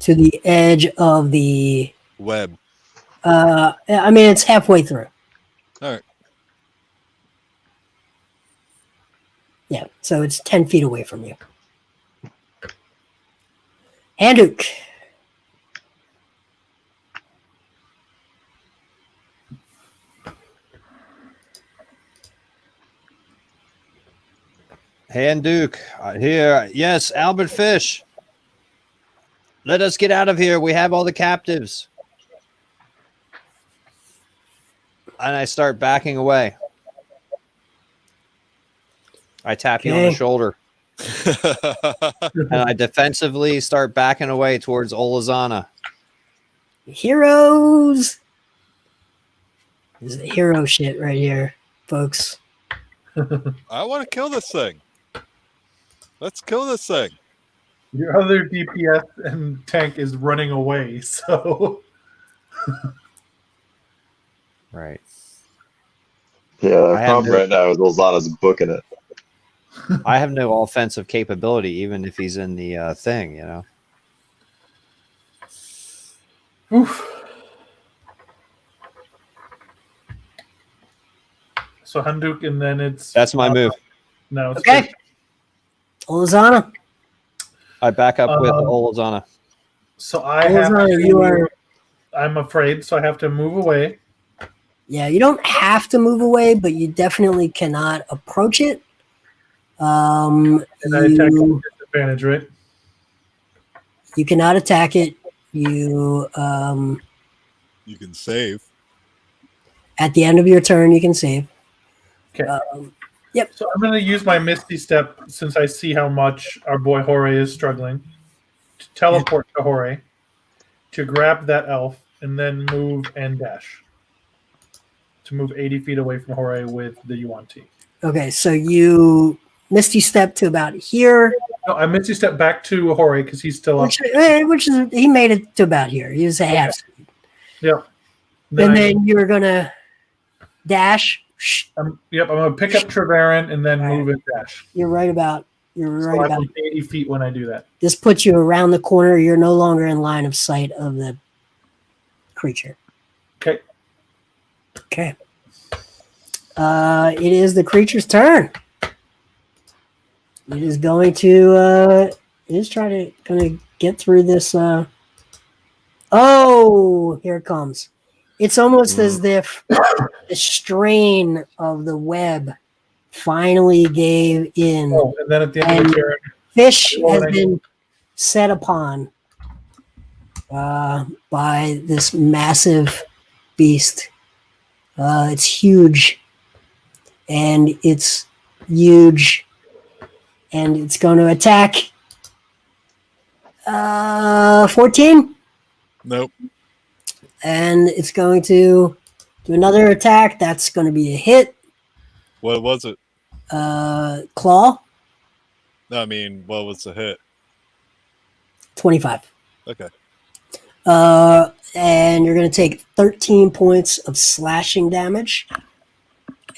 To the edge of the Web. I mean, it's halfway through. All right. Yeah, so it's 10 feet away from you. Handuk. Hand Duke, here. Yes, Albert Fish. Let us get out of here. We have all the captives. And I start backing away. I tap you on the Okay. shoulder. And I defensively start backing away towards Olazana. Heroes. This is the hero shit right here, folks. I want to kill this thing. Let's kill this thing. Your other DPS and tank is running away, so Right. Yeah, the I have problem no- right now is Olazana's booking it. I have no offensive capability, even if he's in the thing, you know. oof. So Handuk, and then it's That's my move. No, it's Okay. good. Olazana. I back up with Um, Olazana. So I have Olazana, to, you are. I'm afraid, so I have to move away. Yeah, you don't have to move away, but you definitely cannot approach it. And I attack with disadvantage, right? You cannot attack it. You You can save. at the end of your turn, you can save. Okay. Yep. So I'm going to use my Misty Step since I see how much our boy Jorge is struggling to teleport to Jorge, to grab that elf, and then move and dash to move 80 feet away from Jorge with the Yuan-Ti. Okay, so you Misty Step to about here, No, I Misty Step back to Jorge because he's still up. which is he made it to about here. He was a half speed. Yep. And then you're gonna dash. I'm going to pick up Trevarin and then move and dash. You're right about. You're So right I'm about. 80 feet when I do that. This puts you around the corner. You're no longer in line of sight of the creature. Okay. Okay. It is the creature's turn. It is going to. It is trying to get through this. Oh, here it comes. It's almost as if the strain of the web finally gave in. Oh, and then at the end of the turn, Fish has been set upon by this massive beast. It's huge, and it's huge, and it's going to attack. 14. Nope. and it's going to do another attack. That's going to be a hit. What was it? Claw, I mean, what was the hit? 25. Okay. And you're going to take 13 points of slashing damage.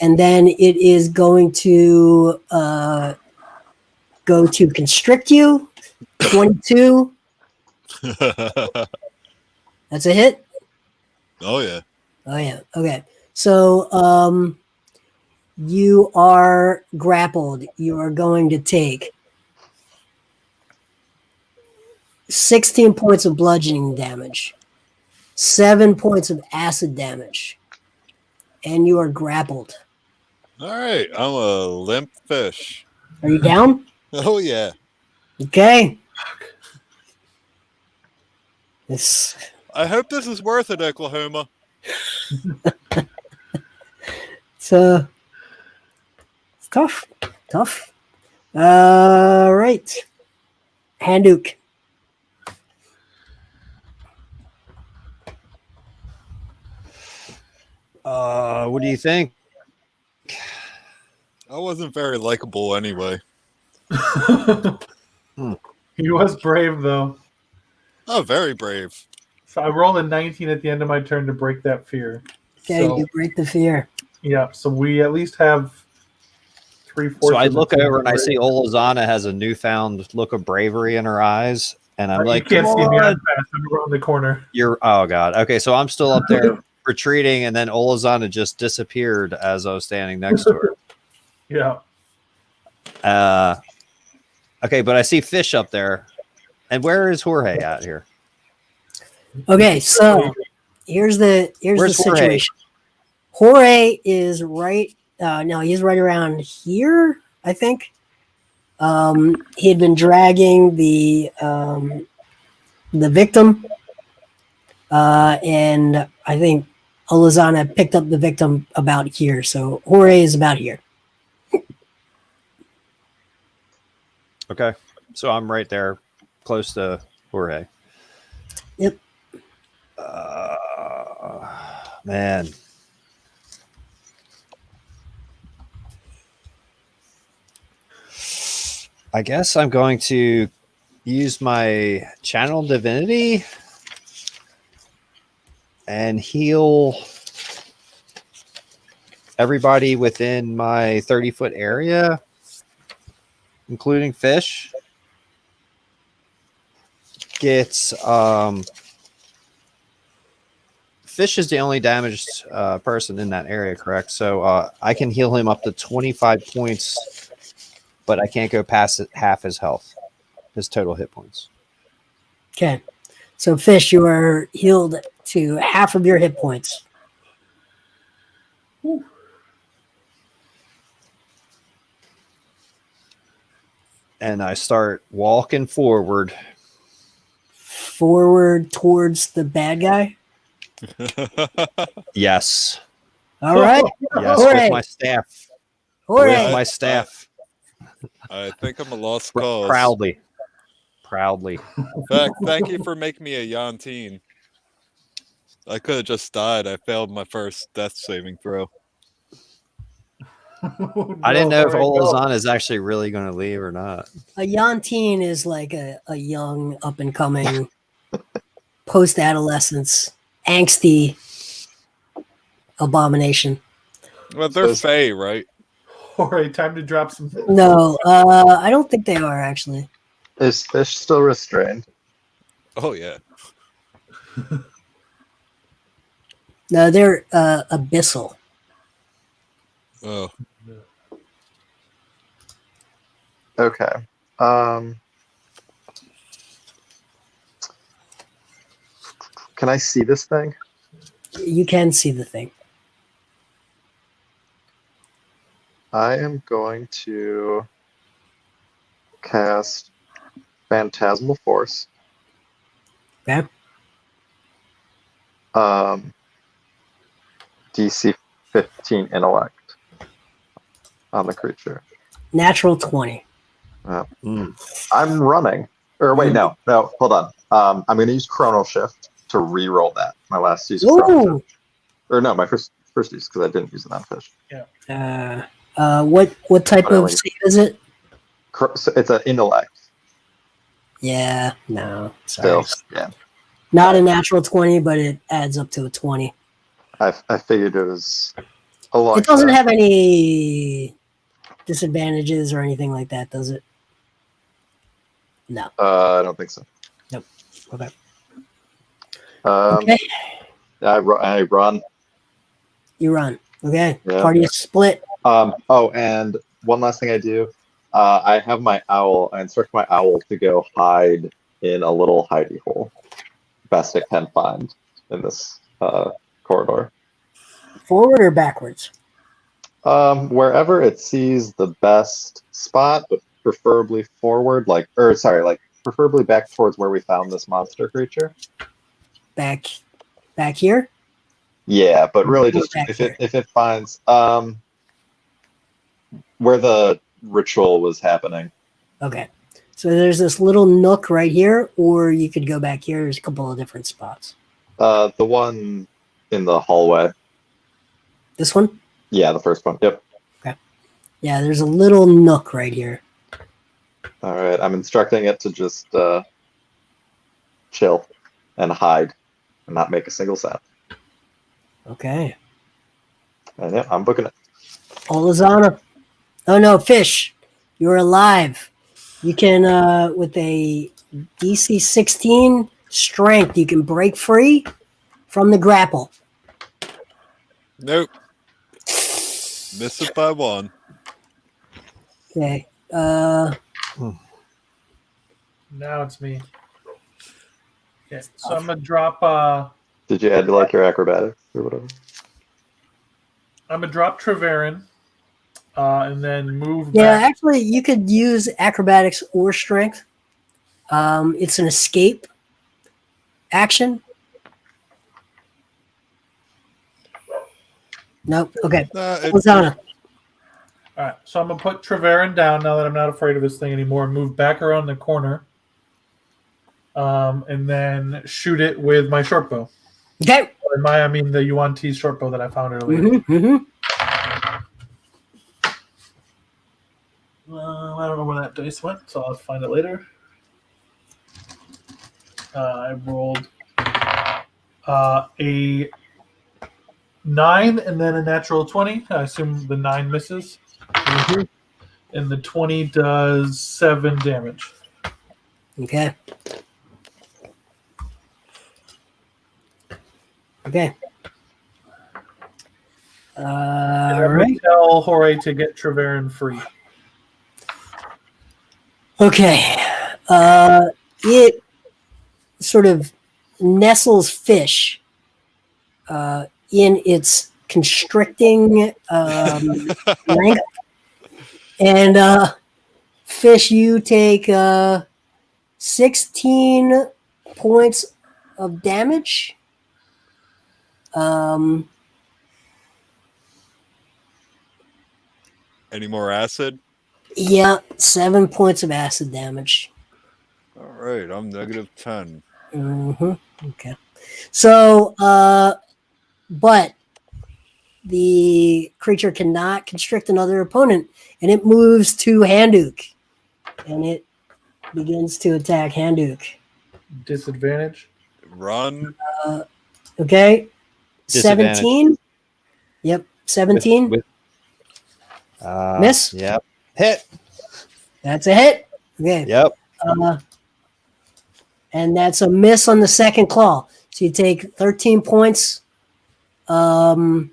And then it is going to go to constrict you. 22. That's a hit. Oh yeah. Oh yeah. Okay. So you are grappled. You are going to take 16 points of bludgeoning damage, 7 points of acid damage, and you are grappled. All right. I'm a limp fish. Are you down? Oh yeah. Okay. This. I hope this is worth it, Oklahoma. It's tough. Tough. Right. Handuk. What do you think? I wasn't very likable anyway. He was brave, though. Oh, very brave. So I rolled a 19 at the end of my turn to break that fear. Okay, So, you break the fear. yeah, so we at least have 3/4. So I look over and I see Olazana has a newfound look of bravery in her eyes, and I'm like, you can't "Come see me. on." I'm fast. I'm around the corner. Oh god. Okay, so I'm still up there retreating, and then Olazana just disappeared as I was standing next to her. Yeah. Okay, but I see Fish up there. And where is Jorge at here? Okay, so here's the Where's Jorge? situation. Jorge is right. No, he's right around here, I think. He had been dragging the victim, and I think Olazana picked up the victim about here. So Jorge is about here. Okay, so I'm right there, close to Jorge. Yep. Man. I guess I'm going to use my channel divinity and heal everybody within my 30-foot area, including Fish. Gets Fish is the only damaged person in that area, correct? So I can heal him up to 25 points, but I can't go past half his health, his total hit points. Okay. So Fish, you are healed to half of your hit points. Whew. And I start walking forward. Forward towards the bad guy. Yes. All right. Yes, Jorge. with my staff. Jorge. With my staff. I think I'm a lost cause. Proudly. Proudly. In fact, thank you for making me a Yuan-Ti. I could have just died. I failed my first death saving throw. I didn't know if Olazana is actually really going to leave or not. A Yuan-Ti is like a young, up-and-coming, post-adolescence, angsty abomination. Well, they're Fae, right? All right, time to drop some. No, I don't think they are, actually. Is Fish still restrained? Oh, yeah. No, they're abyssal. Oh. Okay. Can I see this thing? You can see the thing. I am going to cast Phantasmal Force. Okay. DC 15 Intellect on the creature. Natural 20. I'm running. Or wait, no, hold on. I'm going to use Chrono Shift to re-roll that. My last use. Ooh. Or no, my first use because I didn't use it on fish. What type But I of like- save is it? So it's an intellect. Yeah, no, sorry. Still, yeah. Not a natural 20, but it adds up to a 20. I figured it was a lot. It doesn't have any disadvantages or anything like that, does it? No. I don't think so. Nope. Okay. Okay. I run. You run. Okay. Yeah. Party is split. Oh, and one last thing I do. I have my owl. I instruct my owl to go hide in a little hidey hole. Best it can find in this corridor. Forward or backwards? Wherever it sees the best spot, but preferably forward, preferably back towards where we found this monster creature. Back here? Yeah, but really just Back if it finds where the ritual was happening. Okay. So there's this little nook right here, or you could go back here. There's a couple of different spots. The one in the hallway. This one? Yeah, the first one. Yep. Okay. Yeah, there's a little nook right here. All right, I'm instructing it to just chill and hide and not make a single sound. Okay. And yeah, I'm booking it. Olazana. Oh no, fish. You're alive. You can with a DC 16 strength, you can break free from the grapple. Nope. Miss it by one. Okay. Now it's me. Okay, so I'm gonna drop. Did you add to like your acrobatics or whatever? I'm gonna drop Treverin, and then move. Yeah, back. actually, you could use acrobatics or strength. It's an escape action. Nope. Okay. Olazana. All right, so I'm gonna put Treverin down now that I'm not afraid of this thing anymore. Move back around the corner, and then shoot it with my short bow. Okay. I mean the Yuan-Ti short bow that I found earlier. I don't know where that dice went, so I'll find it later. I rolled a 9 and then a natural 20. I assume the 9 misses. And the 20 does 7 damage. Okay. Okay. And All I'm right. going to tell Jorge to get Treverin free. Okay. It sort of nestles fish in its constricting length. And fish, you take 16 points of damage. Any more acid? Yeah, 7 points of acid damage. All right, I'm -10. Okay. So, but the creature cannot constrict another opponent, and it moves to Handuk, and it begins to attack Handuk. Disadvantage. Run. Okay. Disadvantage. 17. Yep. 17. Miss? Yep. Hit. That's a hit. Okay. Yep. And that's a miss on the second claw. So you take 13 points from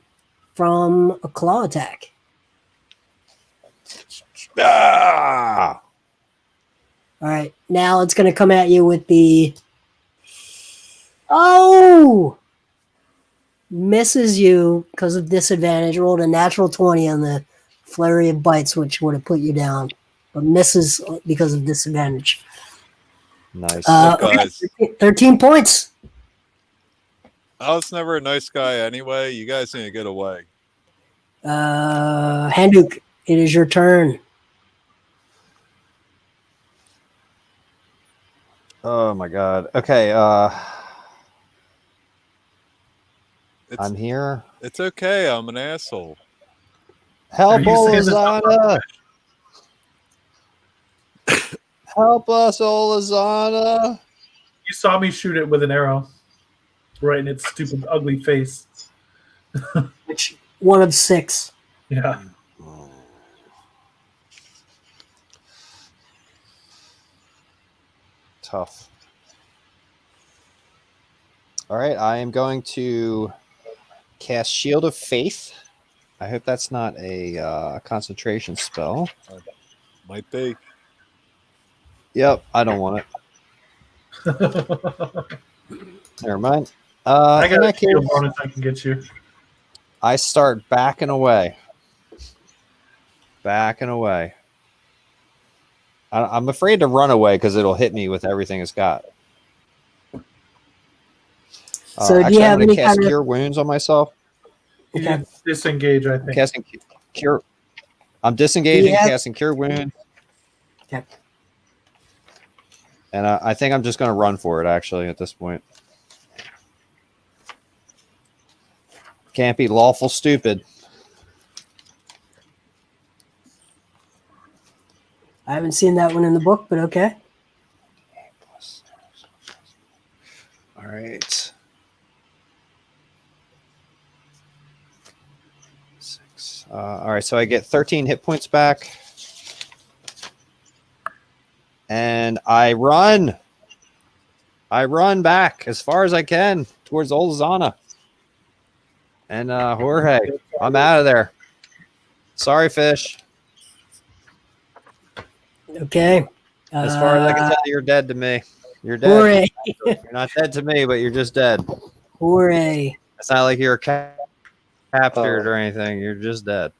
a claw attack. Ah! All right. Now it's going to come at you with the... Oh! Misses you because of disadvantage. Rolled a natural 20 on the flurry of bites, which would have put you down. But misses because of disadvantage. Nice. Look, guys. 13 points. I was never a nice guy anyway. You guys need to get away. Handuk, it is your turn. Oh my god. Okay. I'm here. It's okay. I'm an asshole. Help, Are you saying this out Olazana! Help us, Olazana! You saw me shoot it with an arrow, right in its stupid, ugly face. Which one of 6? Yeah. Tough. All right, I am going to cast Shield of Faith. I hope that's not a concentration spell. Might be. Yep, I don't want it. Never mind. I In got a that shield case, bonus I can get you. I start backing away. Backing away. I'm afraid to run away because it'll hit me with everything it's got. So do you actually, I'm have going to any cast kind of- Cure Wounds on myself. You Okay. can disengage, I I'm think. casting Cure. I'm disengaging, have- casting Cure Wounds. Okay. And I think I'm just going to run for it, actually, at this point. Can't be lawful stupid. I haven't seen that one in the book, but okay. All right. 6. All right, so I get 13 hit points back. And I run. I run back as far as I can towards Olazana. And Jorge, I'm out of there. Sorry, fish. Okay. As far as I can tell, you're dead to me. You're dead. Hooray. You're not dead to me, but you're just dead. Hooray. It's not like you're captured or anything. You're just dead.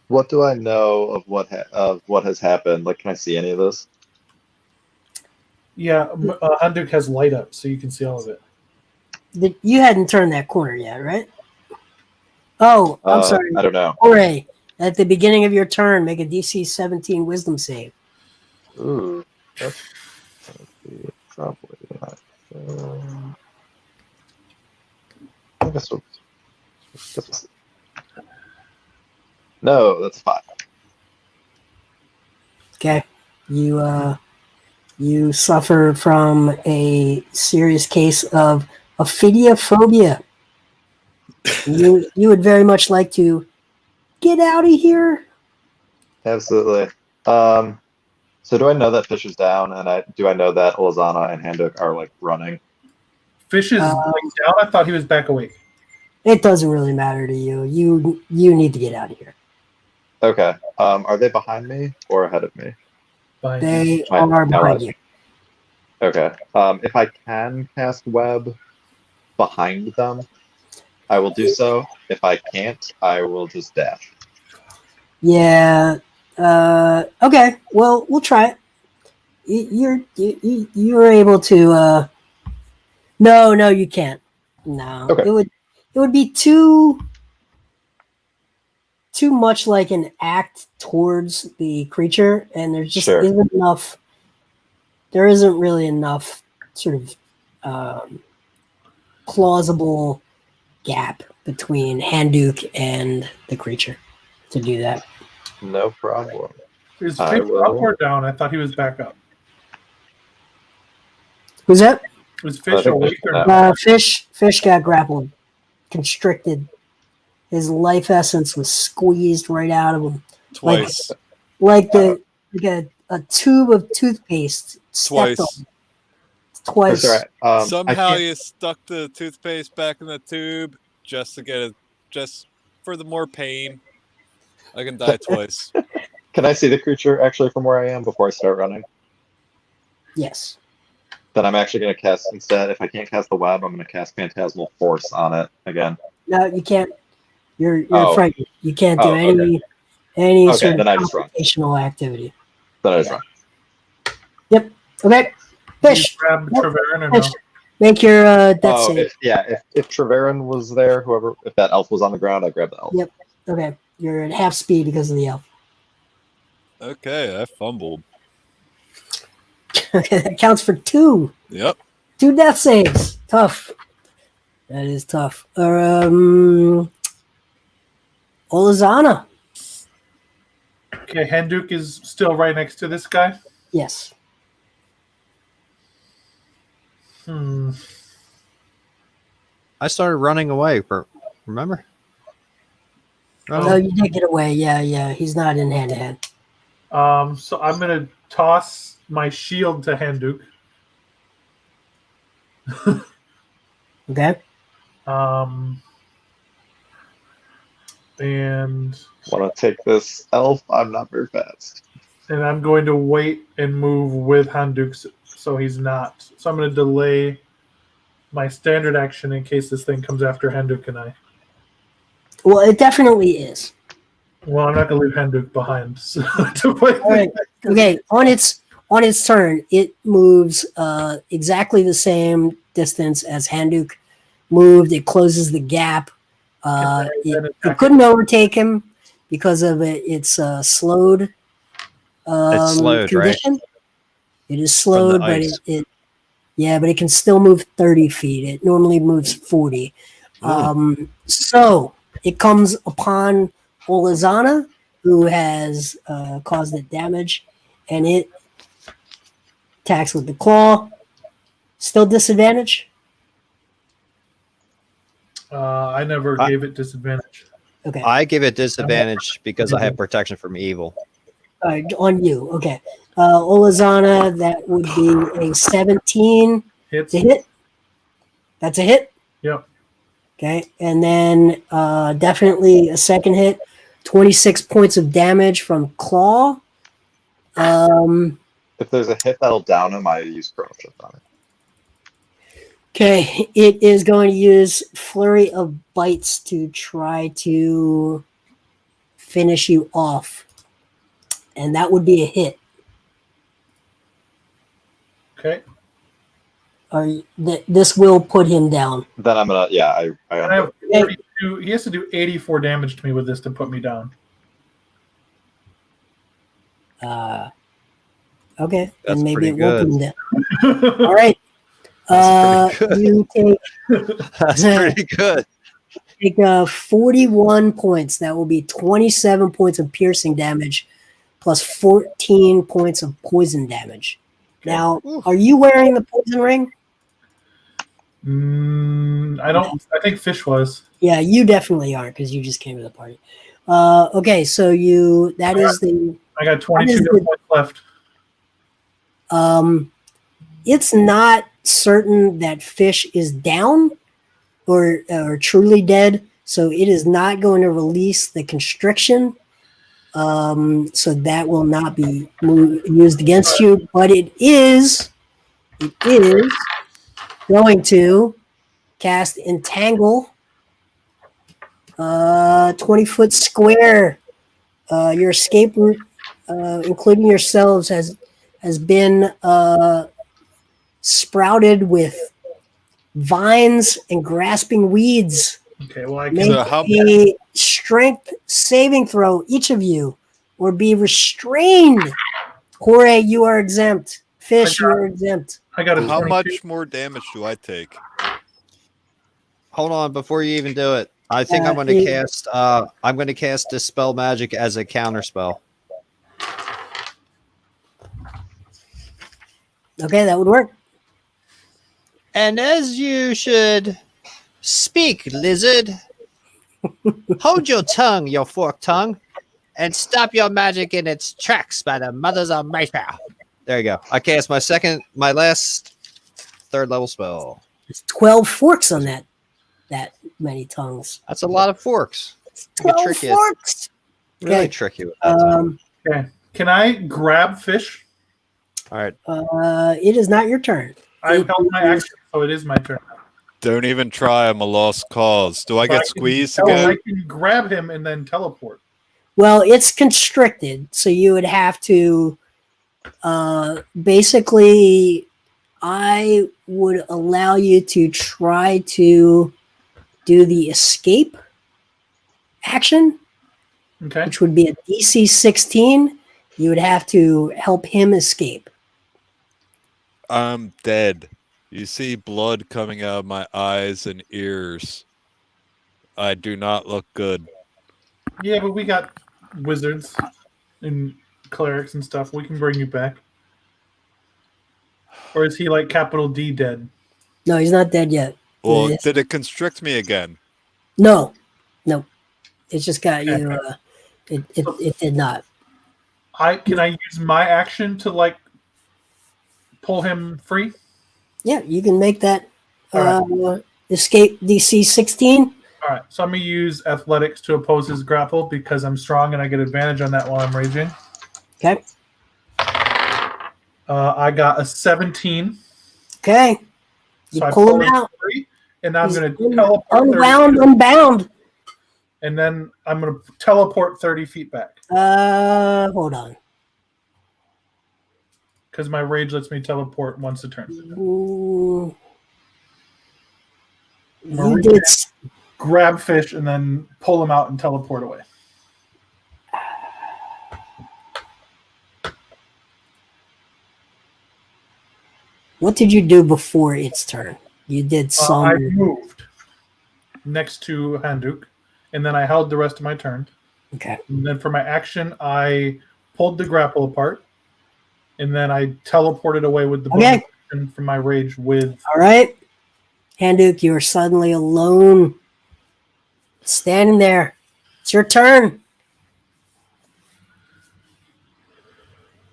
What do I know of what has happened? Like, can I see any of this? Yeah, Handuk has light up, so you can see all of it. You hadn't turned that corner yet, right? Oh, I'm sorry. I don't know. Hooray. At the beginning of your turn, make a DC 17 wisdom save. Ooh, that's probably not. I guess we'll. No, that's 5. Okay. You suffer from a serious case of ophidiophobia. You would very much like to get out of here. Absolutely. So do I know that Fish is down, and do I know that Olazana and Handuk are like running? Fish is like down. I thought he was back awake. It doesn't really matter to you. You need to get out of here. Okay. Are they behind me or ahead of me? Fine. They Right. are behind you. Okay. If I can cast web behind them, I will do so. If I can't, I will just dash. Yeah. Okay. Well, we'll try it. You're able to. No, you can't. No. Okay. It would be too much like an act towards the creature, and there just Sure. isn't enough. There isn't really enough sort of plausible gap between Handuk and the creature to do that. No problem. Is I Fish will. up or down? I thought he was back up. Who's that? Was I Fish think awake Fish or is not? Fish got grappled, constricted. His life essence was squeezed right out of him, Twice. like a tube of toothpaste stepped Twice. on. Twice. That's all right. I Somehow can't- you stuck the toothpaste back in the tube just to get it, just for the more pain. I can die twice. Can I see the creature actually from where I am before I start running? Yes. Then I'm actually going to cast instead. If I can't cast the web, I'm going to cast Phantasmal Force on it again. No, you can't. You're Oh. frightened. You can't do Oh, okay. any Okay, sort of then I just run. confrontational activity. Then I just run. Okay. Did you Fish. grab Yep. Treverin or no? Fish. Make your death save. If Treverin was there, if that elf was on the ground, I'd grab the elf. Yep. Okay. You're at half speed because of the elf. Okay, I fumbled. Okay, that counts for 2. Yep. 2 death saves. Tough. That is tough. Olazana. Okay, Henduk is still right next to this guy. Yes. I started running away. Remember? Oh, you did get away. Yeah. He's not in hand to hand. So I'm gonna toss my shield to Henduk. Okay. And Want to take this elf? I'm not very fast. I'm going to wait and move with Henduk so he's not. So I'm going to delay my standard action in case this thing comes after Henduk and I. Well, it definitely is. Well, I'm not going to leave Henduk behind. So to play All right. Okay. On its turn, it moves exactly the same distance as Handuk moved. It closes the gap. It couldn't overtake him because of its slowed. It's slowed, condition. right? It is slowed, but ice. but it can still move 30 feet. It normally moves 40. So it comes upon Olazana, who has caused it damage, and it attacks with the claw. Still disadvantage? I never gave it disadvantage. Okay. I give it disadvantage because I have protection from evil. On you. Okay. Olazana, that would be a 17 Hits. to hit. That's a hit. Yep. Okay. And then definitely a second hit. 26 points of damage from claw. If there's a hit that'll down him, I use chrono shift on it. Okay, it is going to use Flurry of Bites to try to finish you off. And that would be a hit. Okay. This will put him down. Then I'm gonna, I have 42. He has to do 84 damage to me with this to put me down. Okay, That's then maybe pretty it will put good. him down. All right. That's pretty good. You take That's pretty good. Take 41 points. That will be 27 points of piercing damage plus 14 points of poison damage. Now, are you wearing the poison ring? I don't. I think Fish was. Yeah, you definitely are because you just came to the party. Okay, so I got 22 points left. It's not certain that Fish is down or truly dead, so it is not going to release the constriction. So that will not be used against you, but it is going to cast Entangle, 20-foot square. Your escape route, including yourselves, has been sprouted with vines and grasping weeds. Okay, well, I Make can. a strength saving throw, each of you, or be restrained. Jorge, you are exempt. Fish, you are exempt. I got a How 22. much more damage do I take? Hold on, before you even do it, I think I'm going to cast. I'm going to cast Dispel Magic as a counter spell. Okay, that would work. And as you should speak, lizard, hold your tongue, your forked tongue, and stop your magic in its tracks by the mothers of Mayfair. There you go. I cast my last third level spell. There's 12 forks on that many tongues. That's a lot of forks. 12 forks. Really Okay. tricky with that tongue. Okay. Can I grab Fish? All right. It is not your turn. I've held my action, so it is my turn. Don't even try. I'm a lost cause. Do I But get squeezed I again? can grab him and then teleport. Well, it's constricted, so you would have to basically, I would allow you to try to do the escape action, Okay. which would be a DC 16. You would have to help him escape. I'm dead. You see blood coming out of my eyes and ears. I do not look good. Yeah, but we got wizards and clerics and stuff. We can bring you back. Or is he like capital D dead? No, he's not dead yet. Well, Yes. did it constrict me again? No. It's just got Okay. you. It did not. Can I use my action to like pull him free? Yeah, you can make that All escape DC 16. All right, so I'm gonna use athletics to oppose his grapple because I'm strong and I get advantage on that while I'm raging. Okay. I got a 17. Okay. You So I pull pull him him out. free, and now I'm He's going to teleport 30 unbound, feet, unbound. and then I'm going to teleport 30 feet back Hold on. because my rage lets me teleport once a turn. Ooh. You Marie did. Grab fish and then pull him out and teleport away. What did you do before its turn? You did some. I moved next to Handuk, and then I held the rest of my turn. Okay. And then for my action, I pulled the grapple apart, and then I teleported away with the bonus action from my rage with. All right. Handuk, you're suddenly alone. Standing there. It's your turn.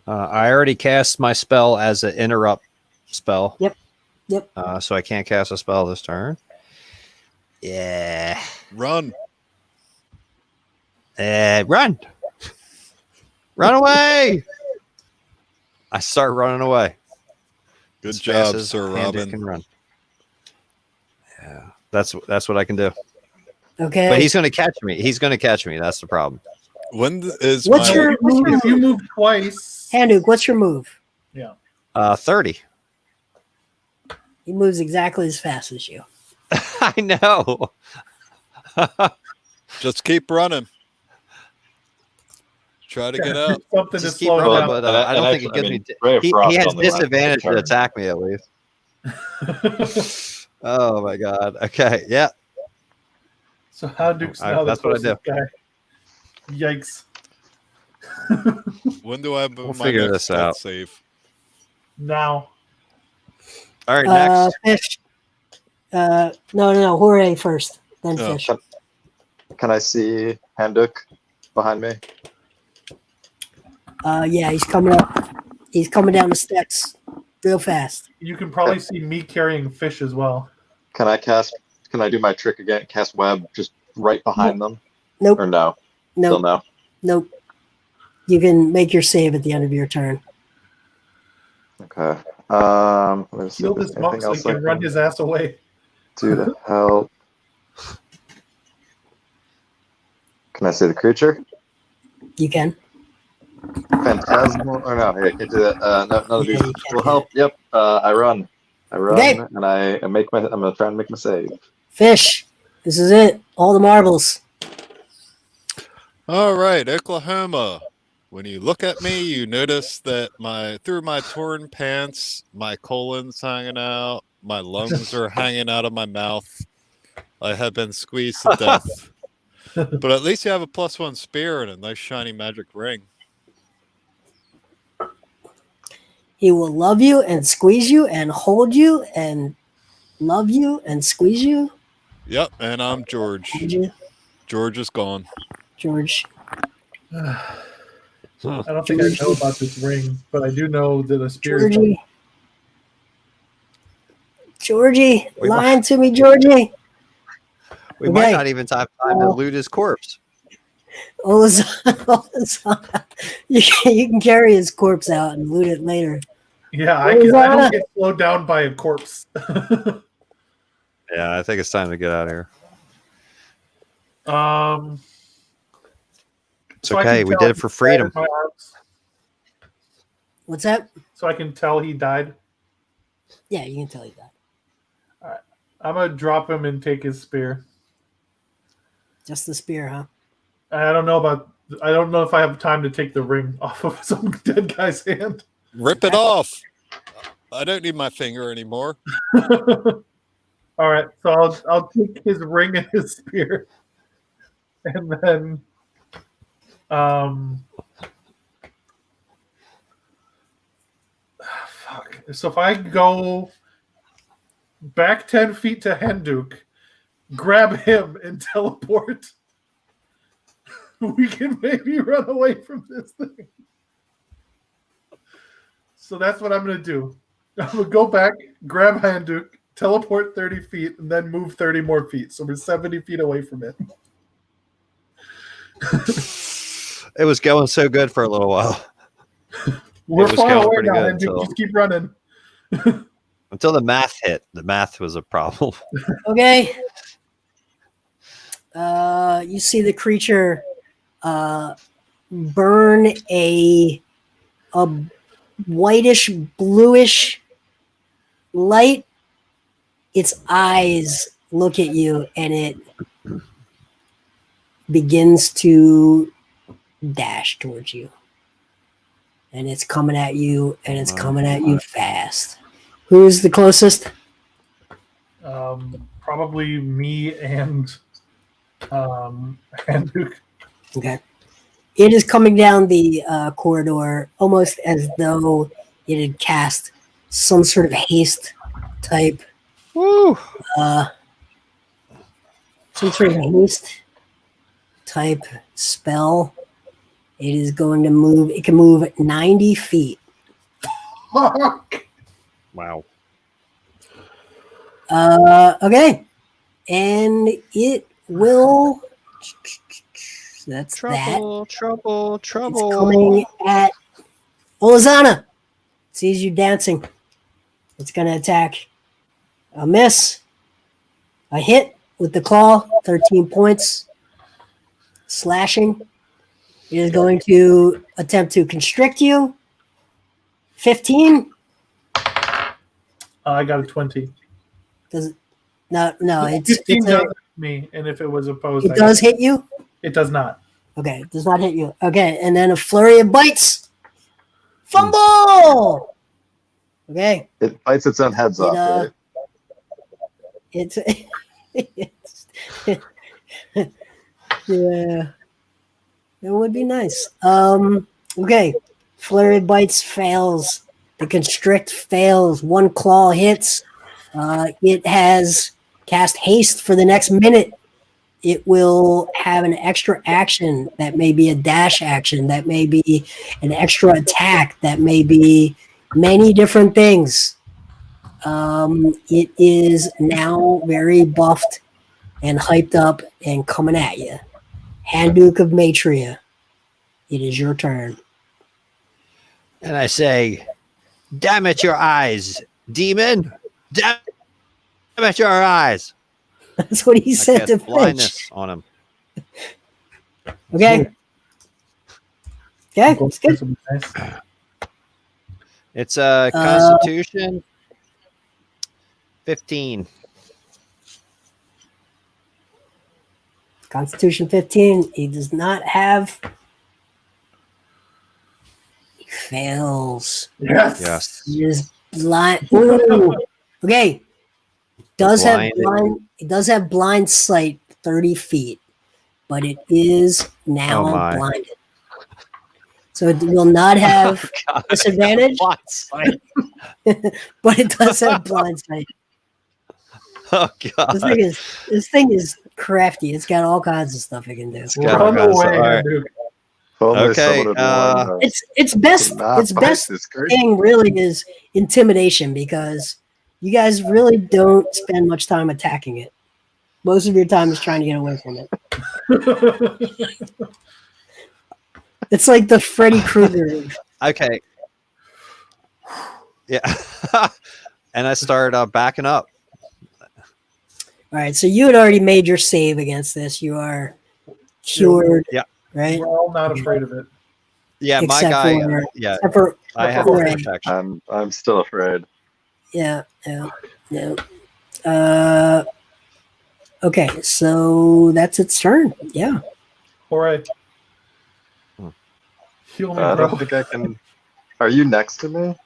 I already cast my spell as an interrupt spell. Yep. So I can't cast a spell this turn. Yeah. Run. Run. Run away. I start running away. Good As job, fast as Sir Handuk Robin. can run. Yeah. That's what I can do. Okay. But he's going to catch me. He's going to catch me. That's the problem. When is What's my your move? If you move twice, Handuk, what's your move? 30. He moves exactly as fast as you. I know. just keep running? Try to get out. something to Just keep slow running, down. but I don't think it gives me. Ray of He Frost has only lasts disadvantage one to turn. attack me at least. Oh my god. Okay. Yeah. So Handuk's I- now the that's what I closest guy. Yikes! When do I move We'll my figure next this death out. save? Now, All right. Next. Fish. No. Jorge first, then Oh. Fish. Can I see Handuk behind me? Yeah, he's coming up. He's coming down the steps real fast. you can probably see me carrying fish as well. Can I do my trick again? Cast web just right behind them? Nope. Or no? Still Nope. no? Nope. You can make your save at the end of your turn. Okay. Let me see Kill if there's this monk anything so he else I can run can his ass away. do to help. Can I see the creature? You can. Phantasmal? Or no, I can't do that. No, none of Yeah, these you can't will do help. Yep. I run. Okay. And I make I'm gonna try and make my save. Fish. This is it. All the marbles. All right, Oklahoma. When you look at me, you notice that through my torn pants, my colon's hanging out, my lungs are hanging out of my mouth. I have been squeezed to death. But at least you have a +1 spear and a nice shiny magic ring. He will love you and squeeze you and hold you and love you and squeeze you. Yep, and I'm George. Hold you, George is gone. George. I don't think I know about this ring, but I do know that a spear. Georgie, We lying to me, Georgie. We might okay. not even have time to loot his corpse. Olazana. You can carry his corpse out and loot it later. Yeah, I don't get slowed down by a corpse. Yeah, I think it's time to get out of here. It's so I okay. can We tell did it he for died freedom. in my arms, What's that? so I can tell he died. Yeah, you can tell you that. I'm gonna drop him and take his spear. Just the spear, huh? I don't know if I have time to take the ring off of some dead guy's hand. Rip it off. I don't need my finger anymore. All right, so I'll take his ring and his spear, and then fuck. So if I go back 10 feet to Henduk, grab him and teleport, we can maybe run away from this thing. So that's what I'm gonna do. I'm gonna go back, grab Henduk, teleport 30 feet, and then move 30 more feet. So we're 70 feet away from it. It was going so good for a little while. We're was far going away pretty now, good Henduk. until- Just keep running. Until the math hit. The math was a problem. Okay. You see the creature burn a whitish, bluish light. Its eyes look at you, and it begins to dash towards you. And it's coming at you, and it's coming at you fast. Who's the closest? Probably me and Henduk. Okay. It is coming down the corridor almost as though it had cast some sort of haste type, Woo! some sort of haste type spell. It is going to move. It can move 90 feet. Fuck! Wow. Okay. And it will. That's that. Trouble. It's coming at Olazana. Sees you dancing. It's going to attack. A miss. A hit with the claw. 13 points. Slashing. It is going to attempt to constrict you. 15. I got a 20. Does it? No. It's 15 a, does hit me, and if it was opposed, it does hit you. It does not. Okay, it does not hit you. Okay, and then a flurry of bites. Fumble. Okay, It bites its own heads off, right? it's yeah, it would be nice. Okay, flurry of bites fails. The constrict fails. One claw hits. It has cast haste for the next minute. It will have an extra action that may be a dash action, that may be an extra attack, that may be many different things. It is now very buffed and hyped up and coming at you. Handuk of Matria, it is your turn. And I say, damn it, your eyes, demon. Damn it, your eyes. That's what he I said cast to blindness Finch. on him. Okay. Okay, it's good. Nice. It's a Constitution 15. Constitution 15. He does not have. He fails. Yes. He is blind. Ooh. Okay. Does have Blinded. blind. It does have blind sight 30 feet, but it is now Oh my. blinded. So it will not have disadvantage, Blind sight. but it does have blind sight. Oh god. This thing is crafty. It's got all kinds of stuff it can do. got Run guys, away, all right. Henduk. If only Okay, someone had warned us Its best to not its bite best this creature. thing really is intimidation, because you guys really don't spend much time attacking it. Most of your time is trying to get away from it. It's like the Freddy Krueger. Okay. Yeah. And I started backing up. All right, so you had already made your save against this. You are cured. Yeah. Right. We're all not afraid of it. Yeah, my Except guy. for- Yeah, Except for I have Jorge. protection. I'm still afraid. Yeah. Okay, so that's its turn. Yeah. All right. Hmm. Heal me, I bro. don't think I can. Are you next to me?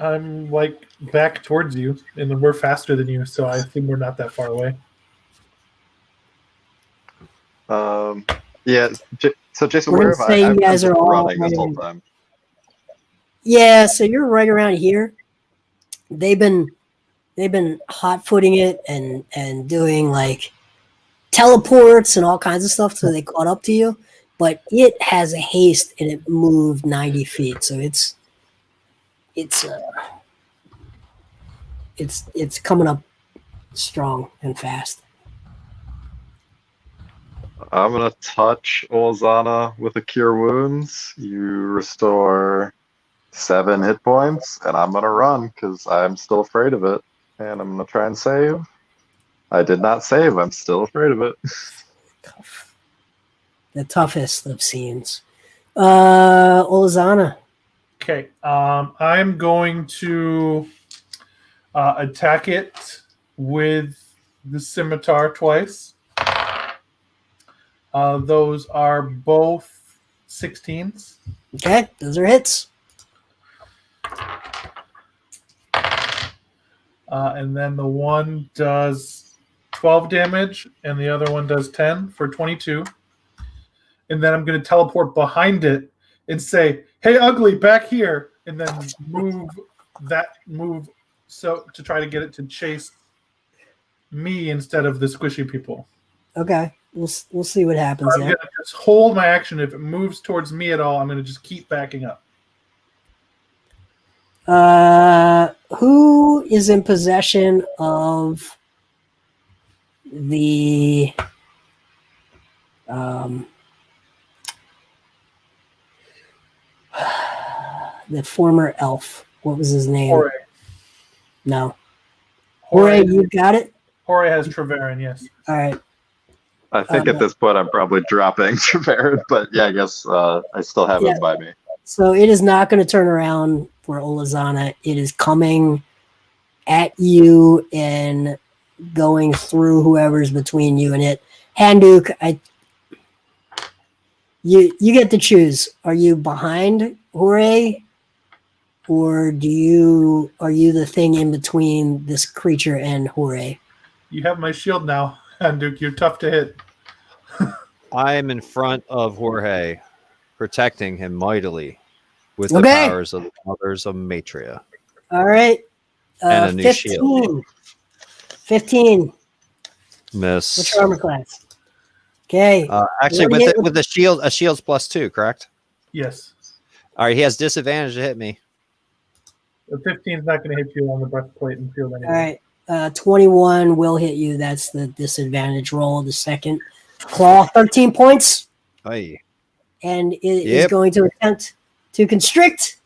I'm like back towards you, and we're faster than you, so I assume we're not that far away. Yeah. So Jason, We're where gonna am I? say you I'm guys just are all running this right whole in- time. Yeah, so you're right around here. They've been hot footing it and doing like teleports and all kinds of stuff so they caught up to you. But it has a haste and it moved 90 feet, so it's coming up strong and fast. I'm gonna touch Olazana with a Cure Wounds. You restore 7 hit points, and I'm gonna run because I'm still afraid of it. And I'm gonna try and save. I did not save. I'm still afraid of it. Tough. The toughest of scenes. Olazana. Okay, I'm going to attack it with the scimitar twice. Those are both 16s. Okay, those are hits. And then the one does 12 damage, and the other one does 10 for 22. And then I'm going to teleport behind it and say, "Hey, ugly, back here!" And then move so to try to get it to chase me instead of the squishy people. Okay, we'll see what happens I'm there. going to just hold my action. If it moves towards me at all, I'm going to just keep backing up. Who is in possession of the the former elf? What was his name? Jorge. No. Jorge, you got it? Jorge has Treverin, yes. All right. I think at this point I'm probably dropping Treverin, but yeah, I guess I still have him by me. So it is not going to turn around for Olazana. It is coming at you and going through whoever's between you and it. Handuk, you get to choose. Are you behind Jorge, or are you the thing in between this creature and Jorge? You have my shield now, Duke. You're tough to hit. I am in front of Jorge, protecting him mightily with the Okay. powers of the Mothers of Matria. All right. And a new 15. shield. 15. Miss. What's your armor class? Okay. Actually, What do you- with the shield, a shield's +2, correct? Yes. All right, he has disadvantage to hit me. The 15 is not going to hit you on the breastplate and shield anyway. All right. 21 will hit you. That's the disadvantage roll. The second claw, 13 points. Aye. And it is going to attempt to constrict.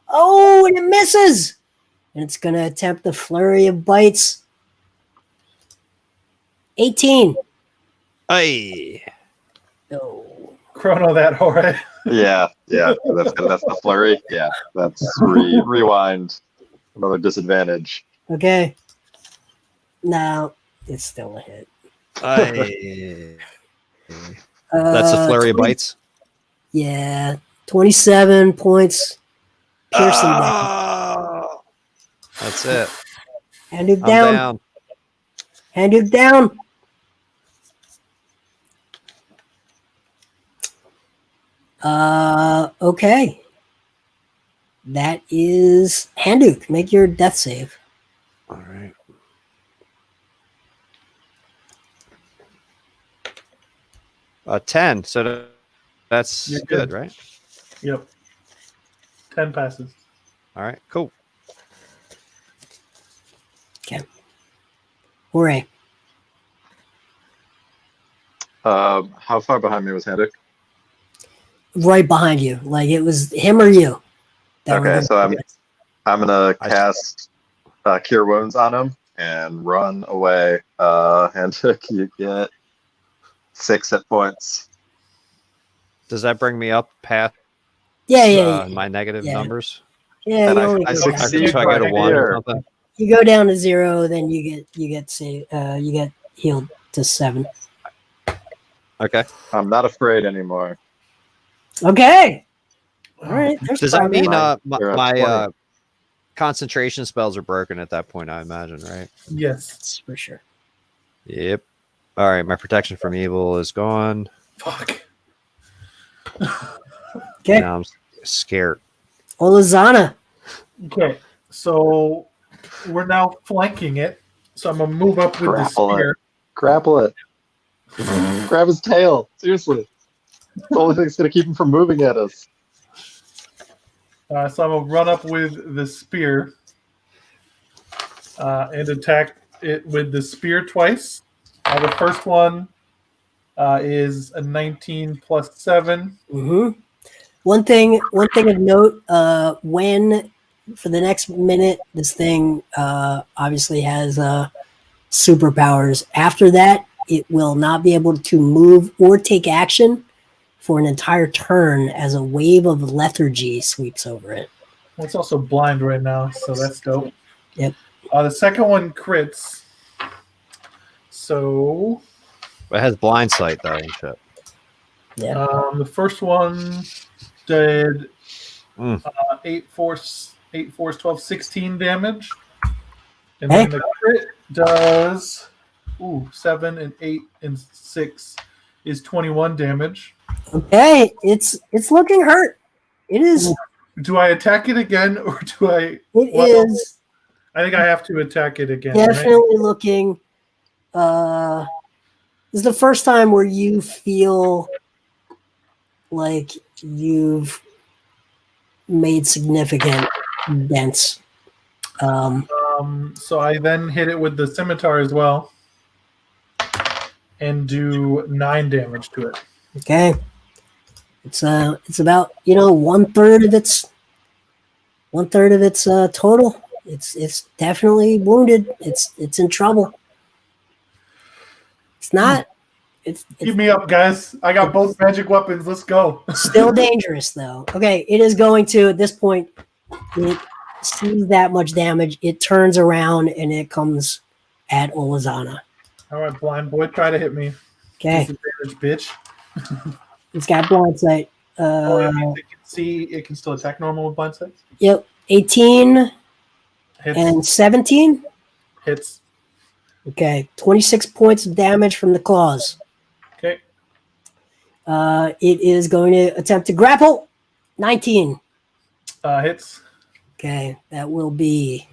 Oh, and it misses. And it's going to attempt the flurry of bites. 18. Aye. Oh. Chrono that, Jorge. Yeah. That's the flurry. Yeah, that's rewind. Another disadvantage. Okay. No, it's still a hit. Aye. That's the flurry of 20 bites. Yeah. 27 points. Piercing damage. Oh, that's it. Handuk I'm down. down. Handuk down. Okay. That is Handuk. Make your death save. All right. A 10. So that's You're good, good. right? Yep. 10 passes. All right, cool. Hooray. How far behind me was Hendrik? Right behind you. Like it was him or you. that were Okay, gonna so do it. I'm gonna cast Cure Wounds on him and run away. Hendrik, you get 6 hit points. Does that bring me up past Yeah. my negative Yeah. numbers? Yeah, And you I only go down. succeed. So I go to right 1 or here. something? You go down to 0, then you get healed to 7. Okay. I'm not afraid anymore. Okay. All right. There's Does that progress. mean You're at my 20. concentration spells are broken at that point, I imagine, right? Yes. That's for sure. Yep. All right, my protection from evil is gone. Fuck. Okay. Now I'm scared. Olazana. Okay, so we're now flanking it. So I'm gonna move up with Grapple the spear. Grapple it. Grab his tail. Seriously. It's the only thing that's going to keep him from moving at us. So I'm gonna run up with the spear and attack it with the spear twice. The first one is a 19 plus 7. Mm-hmm. One thing of note, when for the next minute, this thing obviously has superpowers. After that, it will not be able to move or take action for an entire turn as a wave of lethargy sweeps over it. Well, it's also blind right now, so that's dope. Yep. The second one crits. So It has blind sight though and shit. Yeah. the first one did Mm. 8 force 12, 16 damage. And Hey. then the crit does 7 and 8 and 6 is 21 damage. Okay, it's looking hurt. It is. Do I attack it again or do I? It What? is I think I have to attack it again. Right? definitely looking. This is the first time where you feel like you've made significant dents. So I then hit it with the scimitar as well, and do 9 damage to it. Okay, it's about 1/3 of its total. It's definitely wounded. It's in trouble. It's not. It's Keep me up, guys. I got both magic weapons. Let's go. still dangerous though. Okay, it is going to at this point. It sees that much damage. It turns around and it comes at Olazana. All right, blind boy, try to hit me. Okay, Disadvantage, bitch. it's got blind sight. It can see. It can still attack normal with blind sight. Yep, 18 Hits. and 17. Hits. Okay, 26 points of damage from the claws. Okay. It is going to attempt to grapple. 19. Hits. Okay, that will be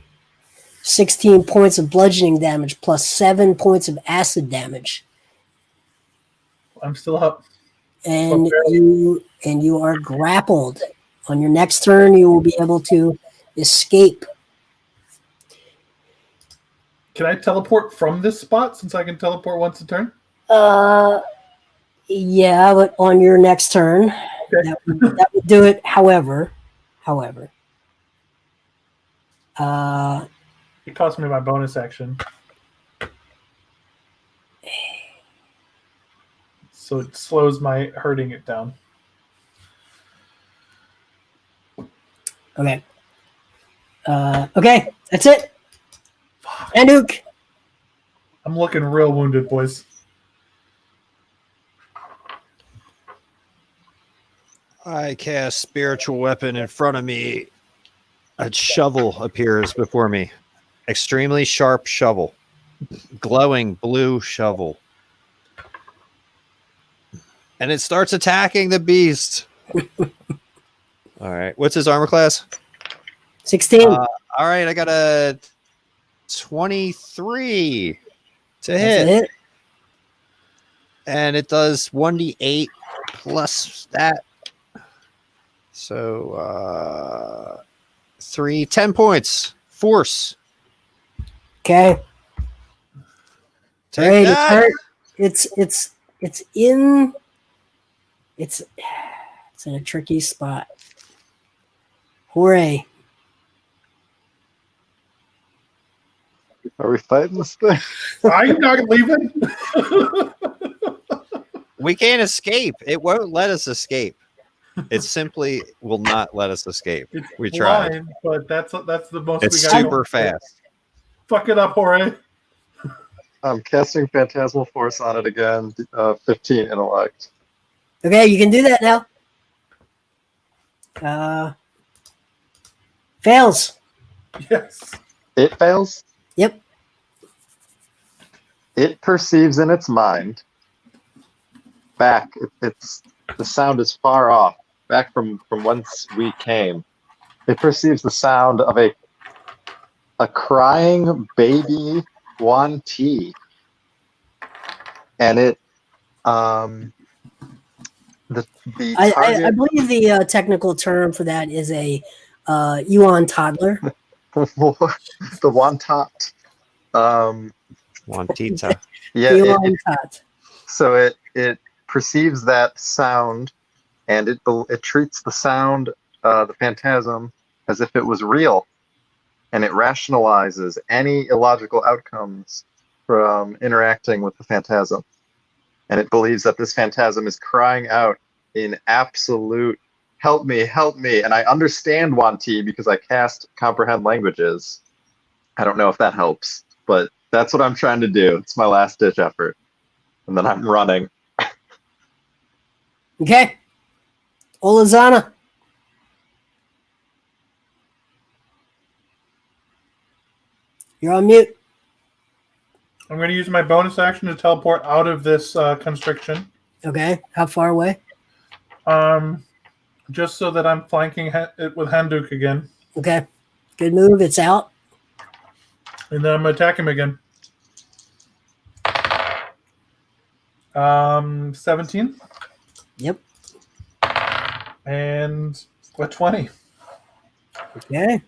16 points of bludgeoning damage plus 7 points of acid damage. I'm still up. And Okay. you are grappled. On your next turn, you will be able to escape. Can I teleport from this spot since I can teleport once a turn? Yeah, but on your next turn, Okay. that would do it. However, It cost me my bonus action. So it slows my hurting it down. okay. Okay, that's it. Anuk. I'm looking real wounded, boys. I cast spiritual weapon in front of me. A shovel appears before me. Extremely sharp shovel. Glowing blue shovel. And it starts attacking the beast. All right. What's his armor class? 16. All right. I got a 23 to That's hit. a hit. And it does 1d8 plus that. So 10 points. Force. Okay. Take Great. It's that. hurt. It's in a tricky spot. Hooray. Are we fighting this thing? Are you not leaving? We can't escape. It won't let us escape. It simply will not let us escape. It's We tried. blind, but that's the most It's we got. super fast. Fuck it up, Jorge. I'm casting Phantasmal Force on it again. 15 intellect. Okay, you can do that now. Fails. Yes. It fails. Yep. It perceives in its mind back. It's the sound is far off, back from whence we came. It perceives the sound of a crying baby Yuan-Ti, and it the I target believe the technical term for that is a Yuan toddler. the Wantot. Wantita. Yeah, Yuan tot. so it perceives that sound, and it treats the sound, the phantasm, as if it was real, and it rationalizes any illogical outcomes from interacting with the phantasm, and it believes that this phantasm is crying out in absolute help me, and I understand Yuan-Ti because I cast comprehend languages. I don't know if that helps, but that's what I'm trying to do. It's my last ditch effort, and then I'm running. Okay. Olazana. You're on mute. I'm going to use my bonus action to teleport out of this constriction. Okay. How far away? Just so that I'm flanking it with Handuk again. Okay. Good move. It's out. And then I'm going to attack him again. 17. Yep. And a 20. Okay.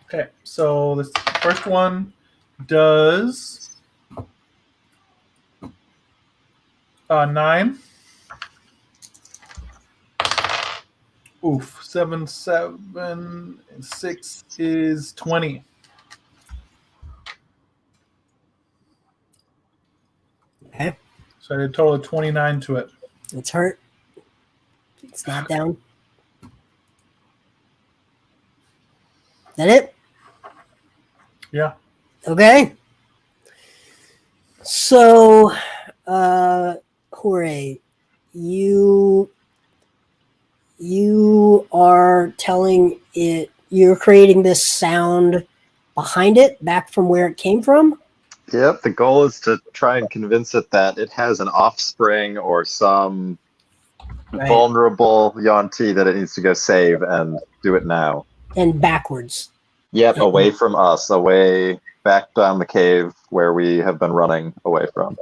Okay, so this first one does 9. Oof, 7, 7, and 6 is 20. Okay. So I did a total of 29 to it. It's hurt. It's not down. That it? Yeah. Okay. So, Jorge, you are telling it, you're creating this sound behind it, back from where it came from? Yep, the goal is to try and convince it that it has an offspring or some vulnerable Yuan-Ti that it needs to go save, and do it now. And backwards. Yep, away from us, away back down the cave where we have been running away from.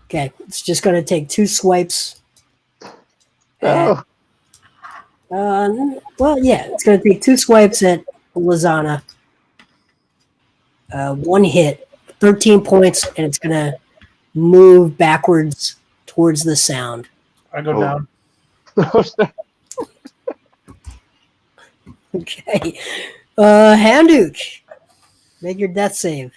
Okay, it's just going to take 2 swipes. Oh, Well, yeah, it's going to take 2 swipes at Olazana. 1 hit, 13 points, and it's going to move backwards towards the sound. I go down. Okay. Handuk, make your death save.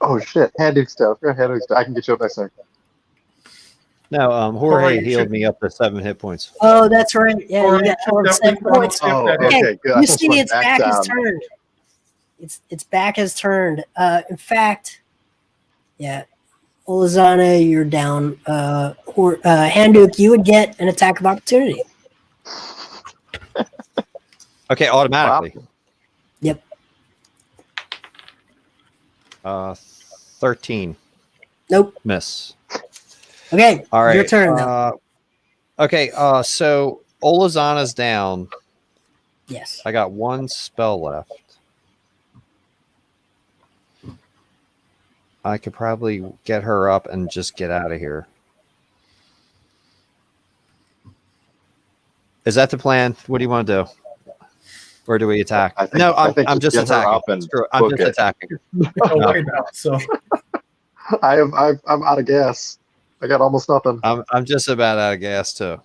Oh shit, Handuk stuff. I can get you up next time. No, Jorge Jorge, healed should- me up to 7 hit points. Oh, that's right. Yeah, Or you got you should 7 definitely want points. to skip Oh, that. okay, Okay, good. I you just see went its back is down. turned. Its back is turned. In fact, yeah, Olazana, you're down. Handuk, you would get an attack of opportunity. Okay, automatically. Yep. 13. Nope. Miss. Okay, All right. your turn now. Okay, so Olazana's down. Yes. I got 1 spell left. I could probably get her up and just get out of here. Is that the plan? What do you want to do? Or do we attack? I think- No, I think I'm just just get her attacking. up and Screw it. I'm book just it. attacking. Away now, so I'm out of gas. I got almost nothing. I'm just about out of gas too.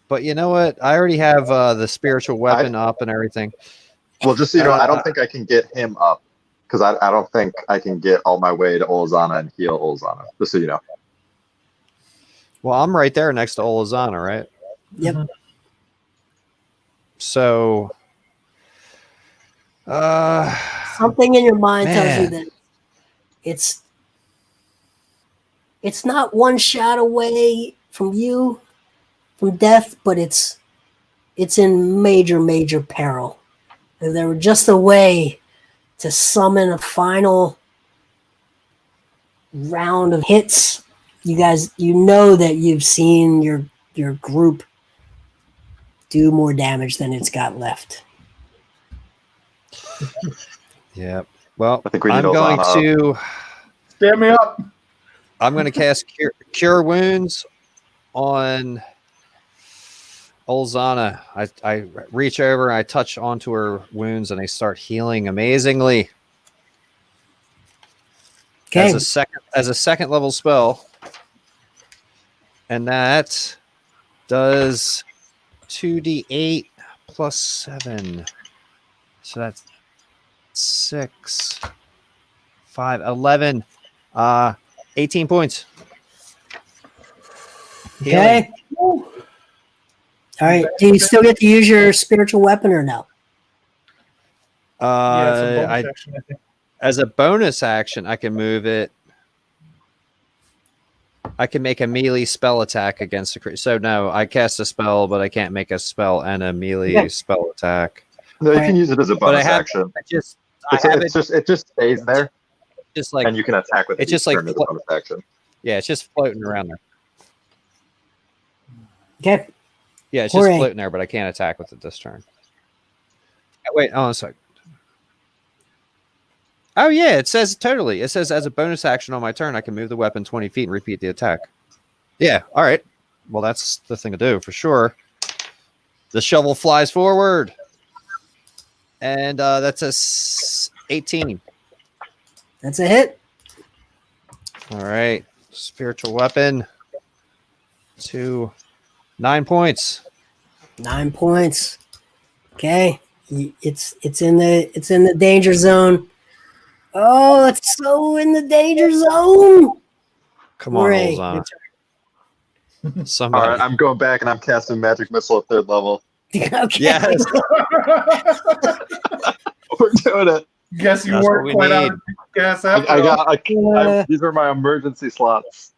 But you know what? I already have the spiritual weapon up and everything. Well, just so you know, I don't think I can get him up because I don't think I can get all my way to Olazana and heal Olazana. Just so you know. Well, I'm right there next to Olazana, right? Yep. So, something in your mind tells you Man. that it's not one shot away from you, from death, but it's in major peril. If there were just a way to summon a final round of hits, you guys, you know that you've seen your group do more damage than it's got left. Yeah. Well, I think we need I'm going Olazana. to Stand me up. I'm going to cast cure wounds on Olazana. I reach over and I touch onto her wounds and they start healing amazingly. Okay. As a second level spell. And that does 2d8 plus 7. So that's 6, 5, 11, 18 points. Okay. All right. Do you still get to use your spiritual weapon or no? Yeah, it's a bonus action, I think. As a bonus action, I can move it. I can make a melee spell attack against a creature. So no, I cast a spell, but I can't make a spell and a melee spell attack. No, you can use it as a bonus action. It just stays there, Just like, and you can attack with it. it's just like as a bonus action. Yeah, it's just floating around there. Okay. Yeah, it's Hooray. just floating there, but I can't attack with it this turn. Wait, oh, sorry. Oh yeah, it says totally. It says as a bonus action on my turn, I can move the weapon 20 feet and repeat the attack. Yeah, all right. Well, that's the thing to do for sure. The shovel flies forward, and that's a 18. That's a hit. All right, spiritual weapon. 9 points. 9 points. Okay. It's in the danger zone. Oh, it's so in the danger zone. Come on, Hooray. Olazana. All Somebody. right, I'm going back and I'm casting magic missile at 3rd level. Okay. Yes. We're doing it. Guess you That's what weren't we quite out need. of gas I after all. got. These are my emergency slots.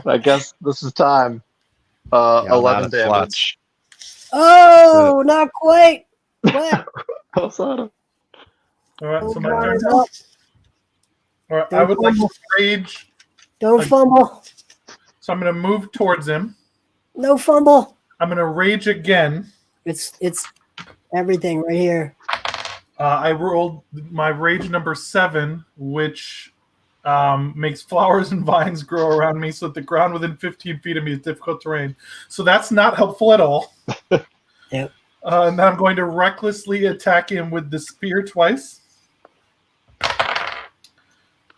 I guess this is time. Yeah, I'm out 11 of damage. Oh, not quite. What? Olazana. All right, so my Hold turn. on. All right, I would like to rage. Don't fumble. So I'm going to move towards him. No fumble. I'm going to rage again. It's everything right here. I rolled my rage number 7, which makes flowers and vines grow around me so that the ground within 15 feet of me is difficult terrain. So that's not helpful at all. Yep. And then I'm going to recklessly attack him with the spear twice.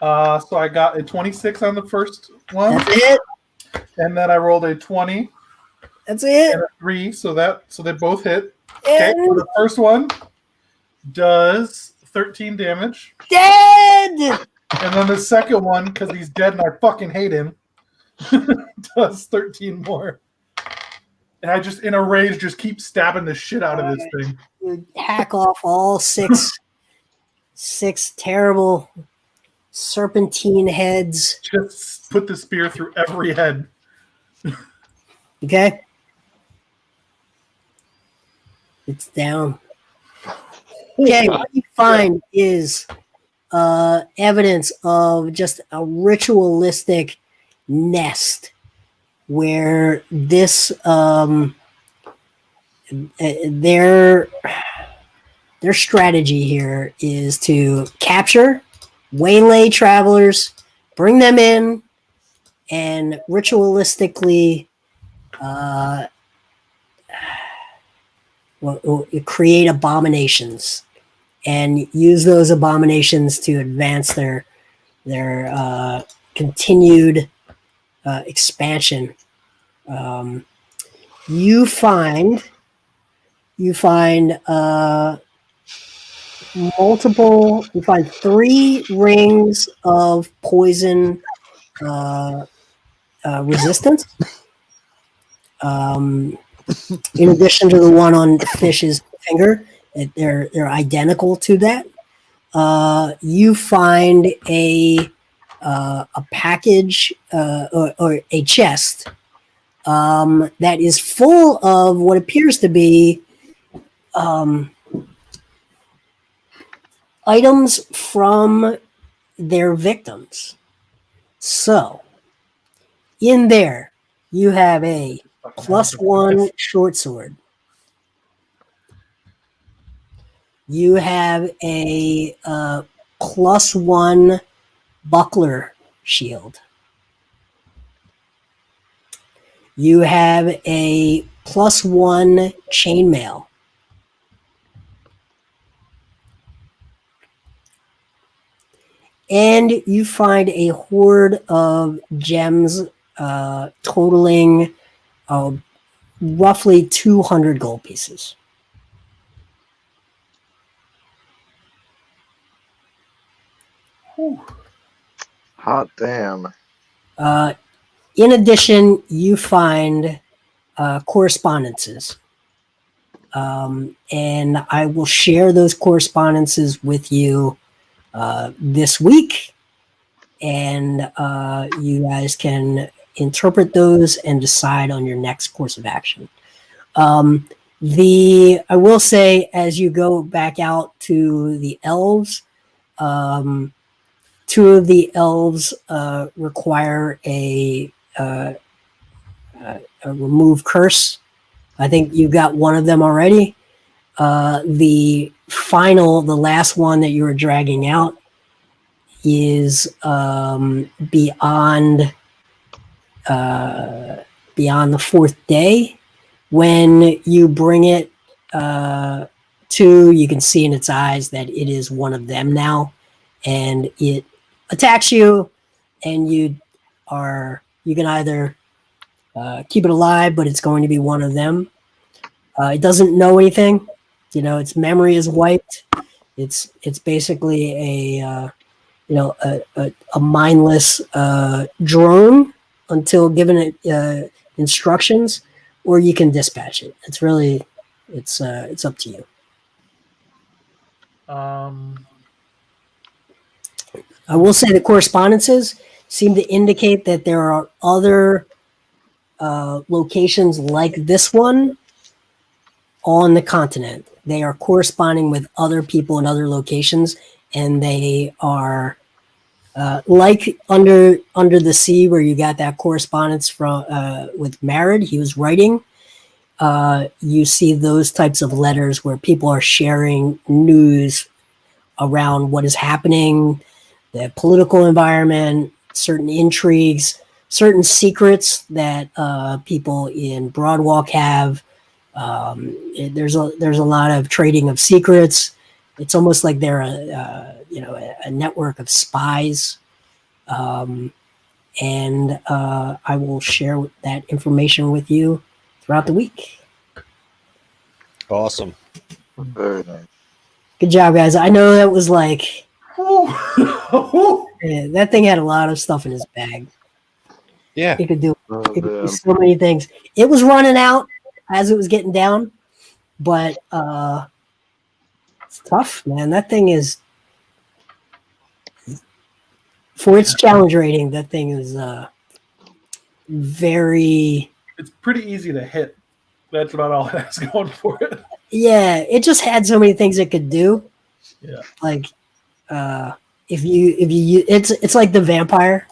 So I got a 26 on the first one. That's it. And then I rolled a 20 That's it. and a 3, so they both hit. Okay, so the first one does 13 damage. Dead. And then the second one, because he's dead and I fucking hate him, does 13 more. And I just, in a rage, just keep stabbing the shit out of this thing. You hack off all six terrible serpentine heads. Just put the spear through every head. Okay. It's down. Okay, what you find is evidence of just a ritualistic nest where this their strategy here is to capture, waylay travelers, bring them in, and ritualistically create abominations and use those abominations to advance their continued expansion. You find multiple. You find 3 rings of poison resistance. In addition to the one on Fish's finger, They're identical to that. You find a package or a chest that is full of what appears to be items from their victims. So, in there, you have a +1 short sword. You have a +1 buckler shield. You have a +1 chainmail. And you find a hoard of gems totaling roughly 200 gold pieces. Whew. Hot damn. In addition, you find correspondences. And I will share those correspondences with you this week. And you guys can interpret those and decide on your next course of action. I will say, as you go back out to the elves, 2 of the elves require a remove curse. I think you got one of them already. The last one that you were dragging out is beyond the 4th day. When you bring it to, you can see in its eyes that it is one of them now, and it attacks you, and you can either keep it alive, but it's going to be one of them. It doesn't know anything. Its memory is wiped. It's basically a mindless drone until given it instructions, or you can dispatch it. It's up to you. I will say the correspondences seem to indicate that there are other locations like this one on the continent. They are corresponding with other people in other locations, and they are like under the sea, where you got that correspondence from with Marid. He was writing. You see those types of letters where people are sharing news around what is happening, the political environment, certain intrigues, certain secrets that people in Broadwalk have. There's a lot of trading of secrets. It's almost like they're a network of spies. And I will share that information with you throughout the week. Awesome. Very nice. Good job, guys. I know that was like that thing had a lot of stuff in his bag. Yeah. It could do so many things. It was running out as it was getting down, but it's tough, man. That thing is, for its challenge rating, that thing is very... It's pretty easy to hit. That's about all it has going for it. Yeah, it just had so many things it could do. Yeah. Like, if you it's like the vampire.